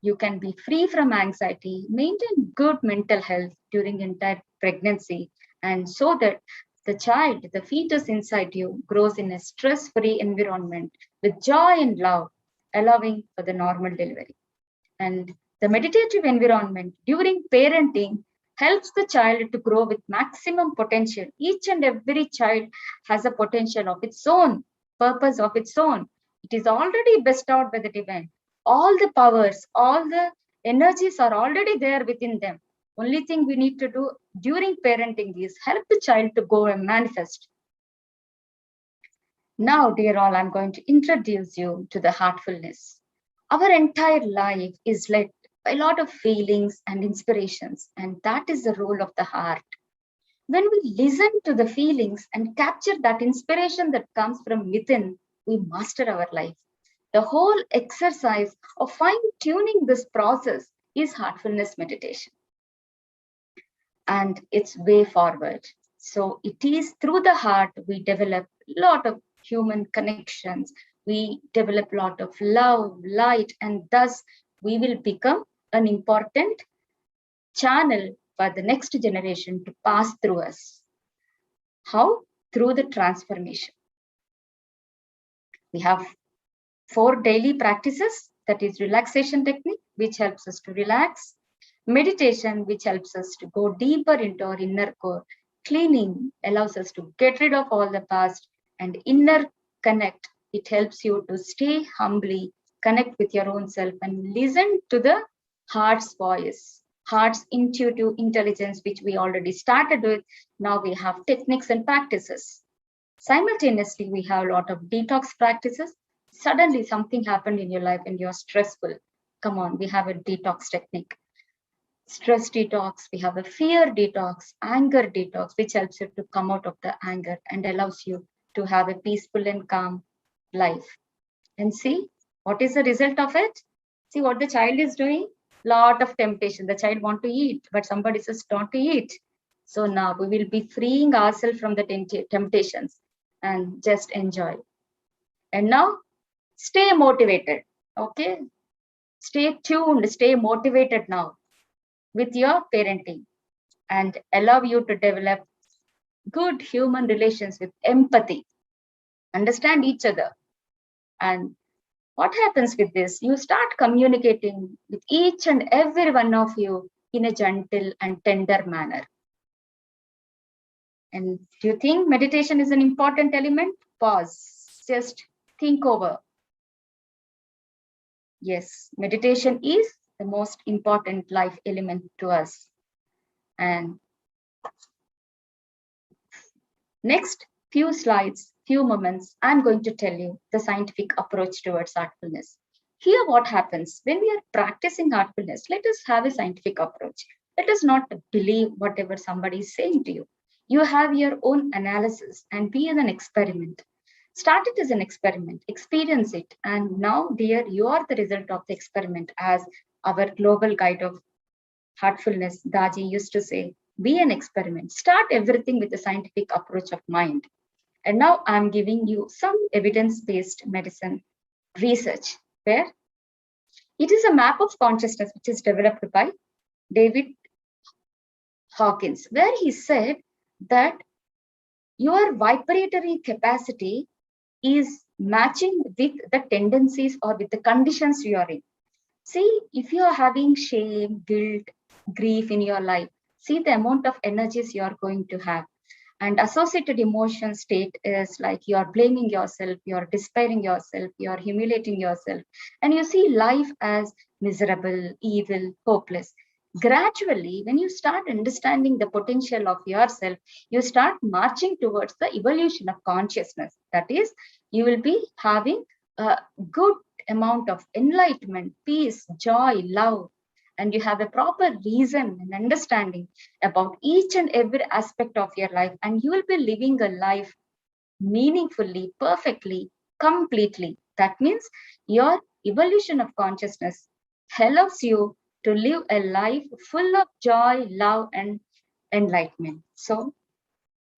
you can be free from anxiety, maintain good mental health during the entire pregnancy, and so that the child, the fetus inside you, grows in a stress-free environment with joy and love, allowing for the normal delivery. And the meditative environment during parenting helps the child to grow with maximum potential. Each and every child has a potential of its own, purpose of its own. It is already bestowed by the divine. All the powers, all the energies are already there within them. Only thing we need to do during parenting is help the child to go and manifest. Now, dear all, I'm going to introduce you to the heartfulness. Our entire life is led by a lot of feelings and inspirations, and that is the role of the heart. When we listen to the feelings and capture that inspiration that comes from within, we master our life. The whole exercise of fine-tuning this process is heartfulness meditation. And it's way forward. So it is through the heart we develop a lot of human connections. We develop a lot of love, light, and thus we will become an important channel for the next generation to pass through us. How? Through the transformation. We have 4 daily practices, that is relaxation technique, which helps us to relax. Meditation, which helps us to go deeper into our inner core. Cleaning allows us to get rid of all the past. And inner connect, it helps you to stay humbly, connect with your own self and listen to the heart's voice, heart's intuitive intelligence, which we already started with. Now we have techniques and practices. Simultaneously, we have a lot of detox practices. Suddenly something happened in your life and you're stressful. Come on, we have a detox technique. Stress detox, we have a fear detox, anger detox, which helps you to come out of the anger and allows you to have a peaceful and calm life. And see, what is the result of it? See what the child is doing? Lot of temptation. The child want to eat, but somebody says not to eat. So now we will be freeing ourselves from the temptations and just enjoy. And now stay motivated. Okay. Stay tuned, stay motivated now with your parenting and allow you to develop good human relations with empathy, understand each other. And what happens with this? You start communicating with each and every one of you in a gentle and tender manner. And do you think meditation is an important element? Pause, just think over. Yes, meditation is the most important life element to us. And next few slides, few moments, I'm going to tell you the scientific approach towards heartfulness. Here, what happens when we are practicing heartfulness? Let us have a scientific approach. Let us not believe whatever somebody is saying to you. You have your own analysis and be as an experiment. Start it as an experiment, experience it. And now, dear, you are the result of the experiment, as our global guide of heartfulness, Daji, used to say, be an experiment. Start everything with a scientific approach of mind. And now I'm giving you some evidence-based medicine research, where it is a map of consciousness which is developed by David Hawkins, where he said that your vibratory capacity is matching with the tendencies or with the conditions you are in. See, if you are having shame, guilt, grief in your life, See the amount of energies you are going to have. And associated emotion state is like you are blaming yourself, you are despairing yourself, you are humiliating yourself, and you see life as miserable, evil, hopeless. Gradually, when you start understanding the potential of yourself, you start marching towards the evolution of consciousness. That is, you will be having a good amount of enlightenment, peace, joy, love, and you have a proper reason and understanding about each and every aspect of your life, and you will be living a life meaningfully, perfectly, completely. That means your evolution of consciousness allows you to live a life full of joy, love, and enlightenment. So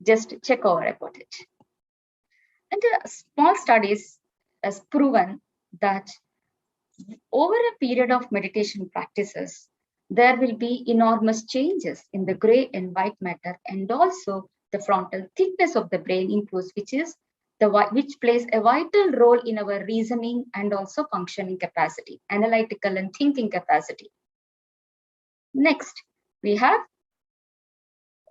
just check over about it. And the small studies has proven that over a period of meditation practices, there will be enormous changes in the gray and white matter, and also the frontal thickness of the brain improves, which plays a vital role in our reasoning and also functioning capacity, analytical and thinking capacity. Next, we have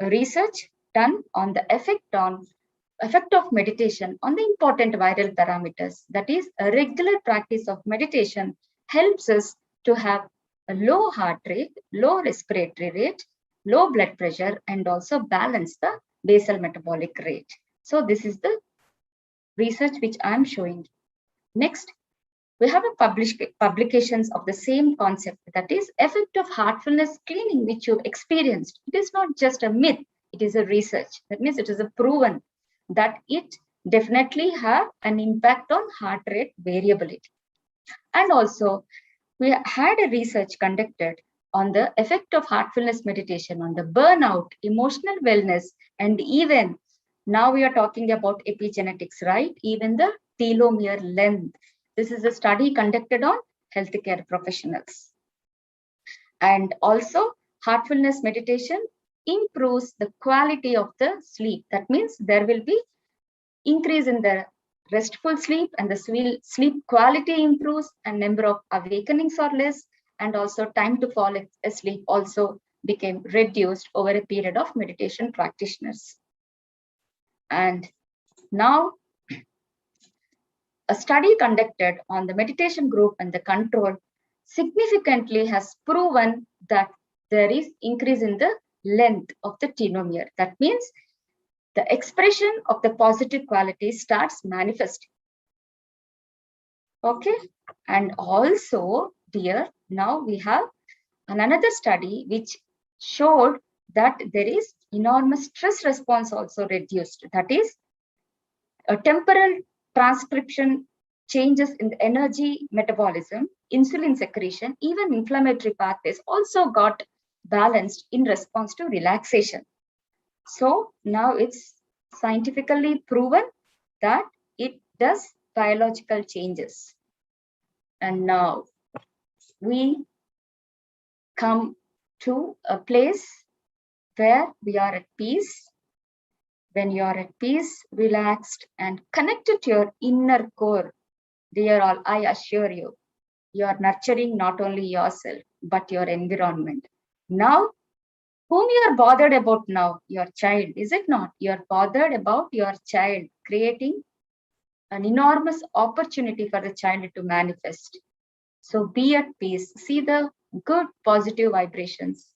a research done on the effect of meditation on the important viral parameters. That is, a regular practice of meditation helps us to have a low heart rate, low respiratory rate, low blood pressure, and also balance the basal metabolic rate. So this is the research which I'm showing. Next, we have a publications of the same concept, that is effect of heartfulness cleaning, which you've experienced. It is not just a myth, it is a research. That means it is a proven that it definitely have an impact on heart rate variability. And also, we had a research conducted on the effect of heartfulness meditation on the burnout, emotional wellness, and even now we are talking about epigenetics, right? Even the telomere length. This is a study conducted on healthcare professionals. And also, heartfulness meditation improves the quality of the sleep. That means there will be increase in the restful sleep, and the sleep quality improves, and number of awakenings are less, and also time to fall asleep also became reduced over a period of meditation practitioners. And now a study conducted on the meditation group and the control significantly has proven that there is increase in the length of the telomere. That means the expression of the positive quality starts manifesting. Okay, and also, dear, now we have another study which showed that there is enormous stress response also reduced. That is, a temporal transcription changes in the energy metabolism, insulin secretion, even inflammatory pathways also got balanced in response to relaxation. So now it's scientifically proven that it does biological changes. And now we come to a place where we are at peace. When you are at peace, relaxed, and connected to your inner core, dear all, I assure you, you are nurturing not only yourself, but your environment. Now, whom you are bothered about now? Your child, is it not? You are bothered about your child, creating an enormous opportunity for the child to manifest. So be at peace, see the good positive vibrations,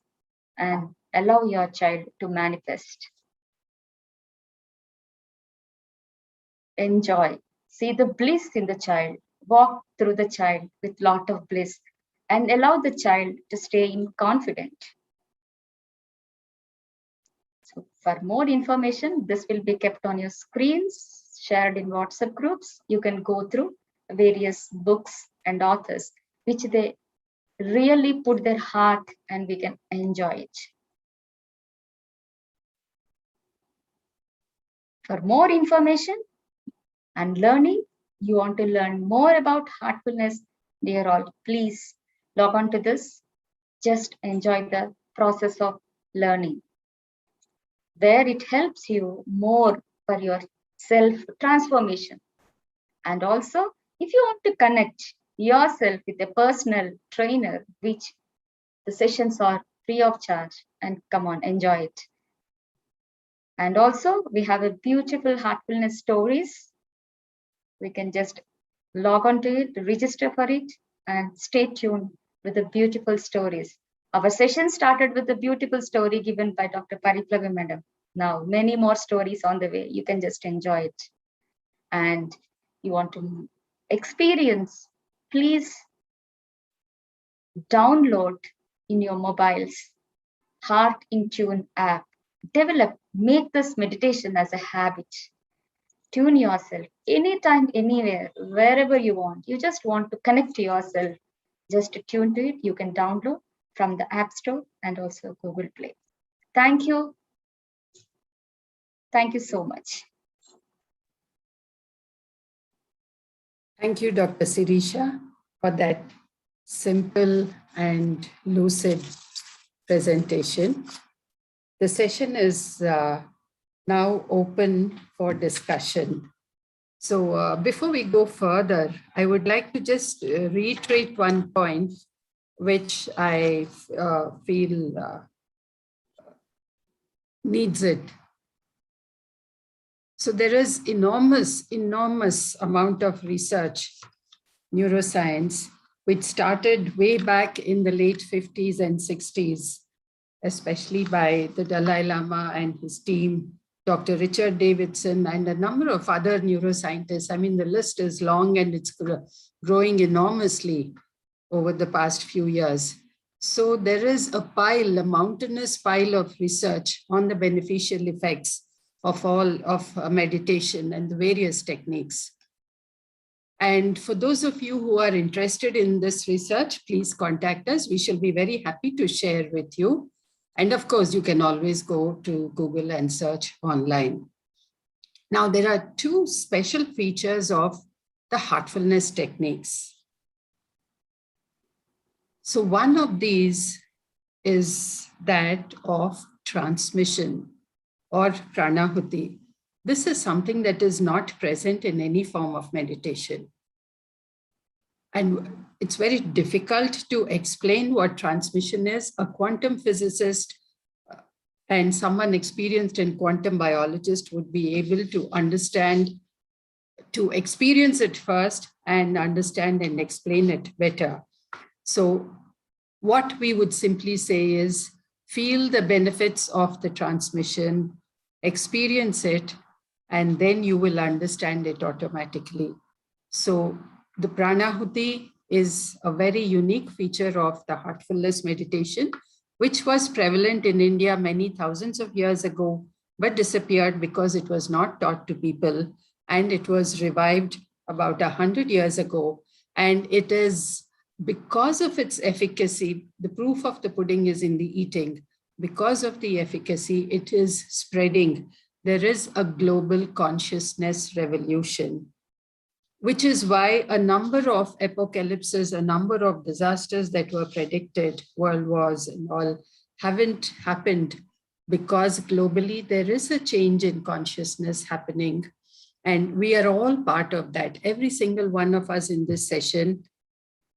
and allow your child to manifest. Enjoy, see the bliss in the child, walk through the child with lot of bliss, and allow the child to stay in confident. So for more information, this will be kept on your screens, shared in WhatsApp groups. You can go through various books and authors, which they really put their heart, and we can enjoy it. For more information and learning, you want to learn more about heartfulness, dear all, please log on to this. Just enjoy the process of learning, where it helps you more for your self-transformation. And also, if you want to connect yourself with a personal trainer, which the sessions are free of charge, and come on, enjoy it. And also we have a beautiful heartfulness stories. We can just log on to it, register for it, and stay tuned with the beautiful stories. Our session started with a beautiful story given by Dr. Pariplavi Madam. Now, many more stories on the way. You can just enjoy it. And you want to experience, please download in your mobiles Heart in Tune app. Make this meditation as a habit. Tune yourself anytime, anywhere, wherever you want. You just want to connect to yourself. Just tune to it. You can download from the App Store and also Google Play. Thank you. Thank you so much. Thank you, Dr. Sirisha, for that simple and lucid presentation. The session is now open for discussion. So before we go further, I would like to just reiterate one point which I feel needs it. So there is enormous amount of research, neuroscience, which started way back in the late 50s and 60s, especially by the Dalai Lama and his team, Dr. Richard Davidson, and a number of other neuroscientists. I mean, the list is long and it's growing enormously over the past few years. So there is a mountainous pile of research on the beneficial effects of meditation and the various techniques. And for those of you who are interested in this research, please contact us. We shall be very happy to share with you. And of course, you can always go to Google and search online. Now, there are two special features of the heartfulness techniques. So one of these is that of transmission or pranahuti. This is something that is not present in any form of meditation. And it's very difficult to explain what transmission is. A quantum physicist and someone experienced in quantum biologist would be able to understand, to experience it first and understand and explain it better. So what we would simply say is feel the benefits of the transmission, experience it, and then you will understand it automatically. So the pranahuti is a very unique feature of the heartfulness meditation, which was prevalent in India many thousands of years ago, but disappeared because it was not taught to people, and it was revived about 100 years ago. And it is because of its efficacy, the proof of the pudding is in the eating. Because of the efficacy, it is spreading. There is a global consciousness revolution, which is why a number of apocalypses, a number of disasters that were predicted, world wars and all, haven't happened, because globally there is a change in consciousness happening. And we are all part of that. Every single one of us in this session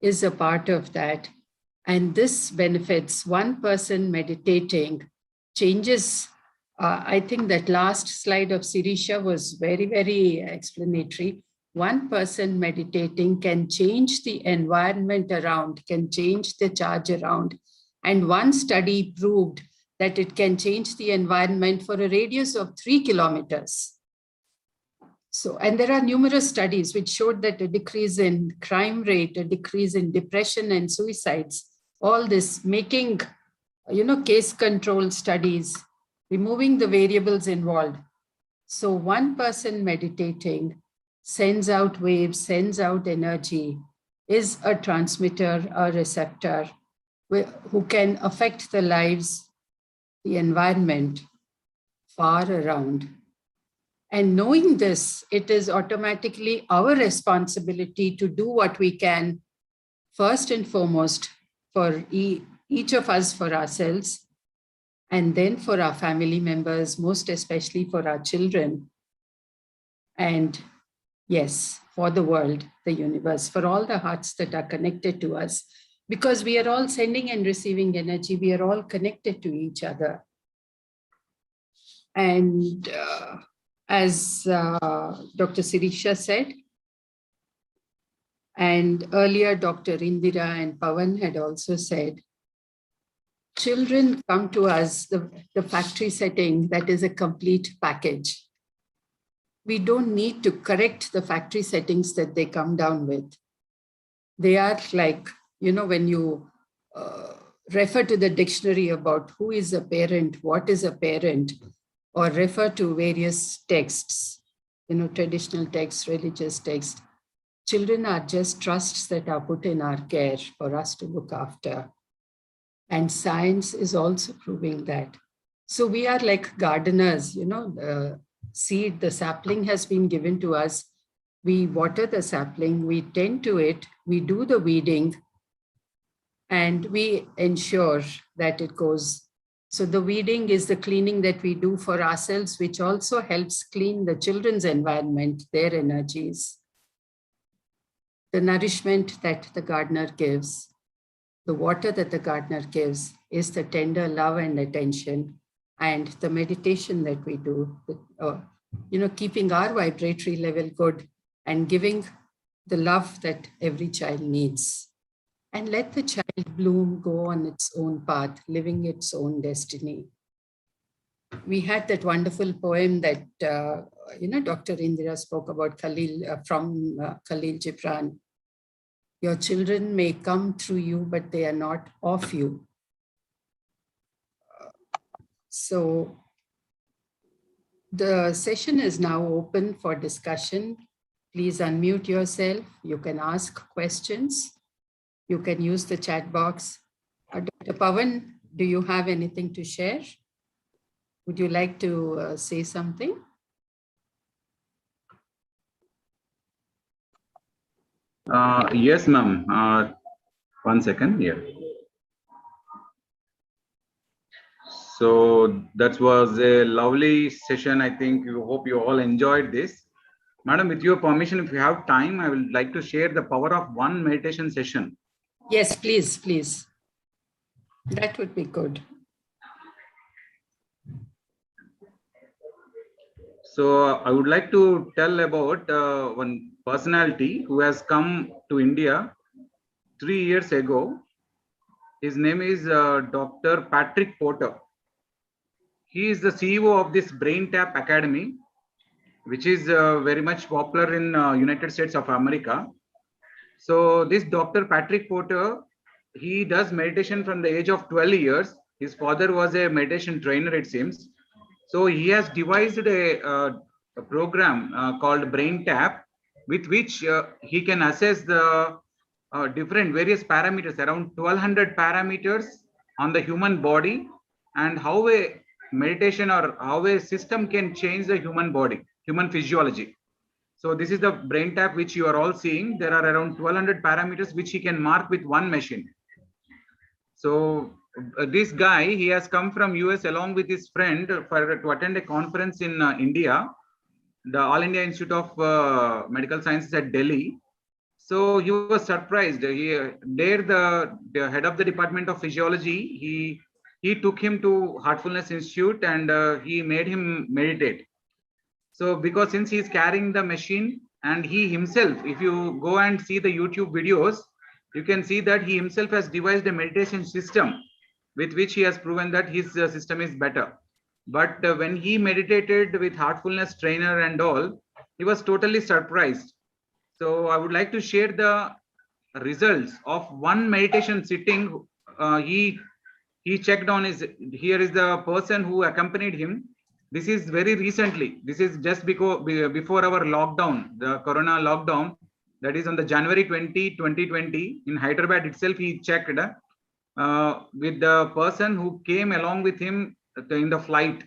is a part of that. And this benefits one person meditating, changes. I think that last slide of SIRISHA was very, very explanatory. One person meditating can change the environment around, can change the charge around. And one study proved that it can change the environment for a radius of 3 kilometers. So, and there are numerous studies which showed that a decrease in crime rate, a decrease in depression and suicides, all this making, case control studies, removing the variables involved. So one person meditating sends out waves, sends out energy, is a transmitter, a receptor, who can affect the lives, the environment far around. And knowing this, it is automatically our responsibility to do what we can, first and foremost, for each of us, for ourselves, and then for our family members, most especially for our children. And yes, for the world, the universe, for all the hearts that are connected to us. because we are all sending and receiving energy. We are all connected to each other. And as Dr. SIRISHA said, and earlier Dr. Indira and Pawan had also said, children come to us, the factory setting, that is a complete package. We don't need to correct the factory settings that they come down with. They are like, when you refer to the dictionary about who is a parent, what is a parent, or refer to various texts, traditional texts, religious texts, children are just trusts that are put in our care for us to look after. And science is also proving that. So we are like gardeners, the seed, the sapling has been given to us. We water the sapling, we tend to it, we do the weeding, and we ensure that it goes. So the weeding is the cleaning that we do for ourselves, which also helps clean the children's environment, their energies. The nourishment that the gardener gives, the water that the gardener gives, is the tender love and attention, and the meditation that we do, keeping our vibratory level good and giving the love that every child needs. And let the child bloom, go on its own path, living its own destiny. We had that wonderful poem that, Dr. Indira spoke about from Khalil Gibran. Your children may come through you, but they are not of you. So the session is now open for discussion. Please unmute yourself. You can ask questions. You can use the chat box. Dr. Pawan, do you have anything to share? Would you like to say something? Yes, ma'am. One second here. So that was a lovely session. I think hope you all enjoyed this. Madam, with your permission, if you have time, I would like to share the power of one meditation session. Yes, please, please. That would be good. So I would like to tell about one personality who has come to India 3 years ago. His name is Dr. Patrick Porter. He is the CEO of this Brain Tap Academy, which is very much popular in United States of America. So this Dr. Patrick Porter, he does meditation from the age of 12 years. His father was a meditation trainer, it seems. So he has devised a program called Brain Tap, with which he can assess the different various parameters, around 1200 parameters on the human body, and how a meditation or how a system can change the human body, human physiology. So this is the Brain Tap which you are all seeing. There are around 1200 parameters which he can mark with one machine. So this guy, he has come from US along with his friend to attend a conference in India, the All India Institute of Medical Sciences at Delhi. So he was surprised. The head of the Department of Physiology, he took him to Heartfulness Institute and he made him meditate. So because since he is carrying the machine, and he himself, if you go and see the YouTube videos, you can see that he himself has devised a meditation system with which he has proven that his system is better. But when he meditated with Heartfulness trainer and all, he was totally surprised. So I would like to share the results of one meditation sitting. He checked on his, here is the person who accompanied him. This is very recently. This is just before our lockdown, the Corona lockdown. That is on the January 20, 2020 in Hyderabad itself. He checked with the person who came along with him in the flight.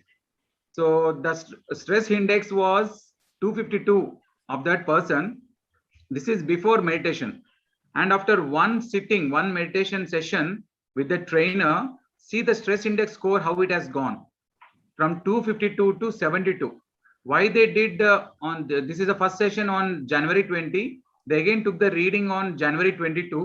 So the stress index was 252 of that person. This is before meditation. And after one sitting, one meditation session with the trainer, see the stress index score, how it has gone from 252 to 72. Why they did this is the first session on January 20. They again took the reading on January 22.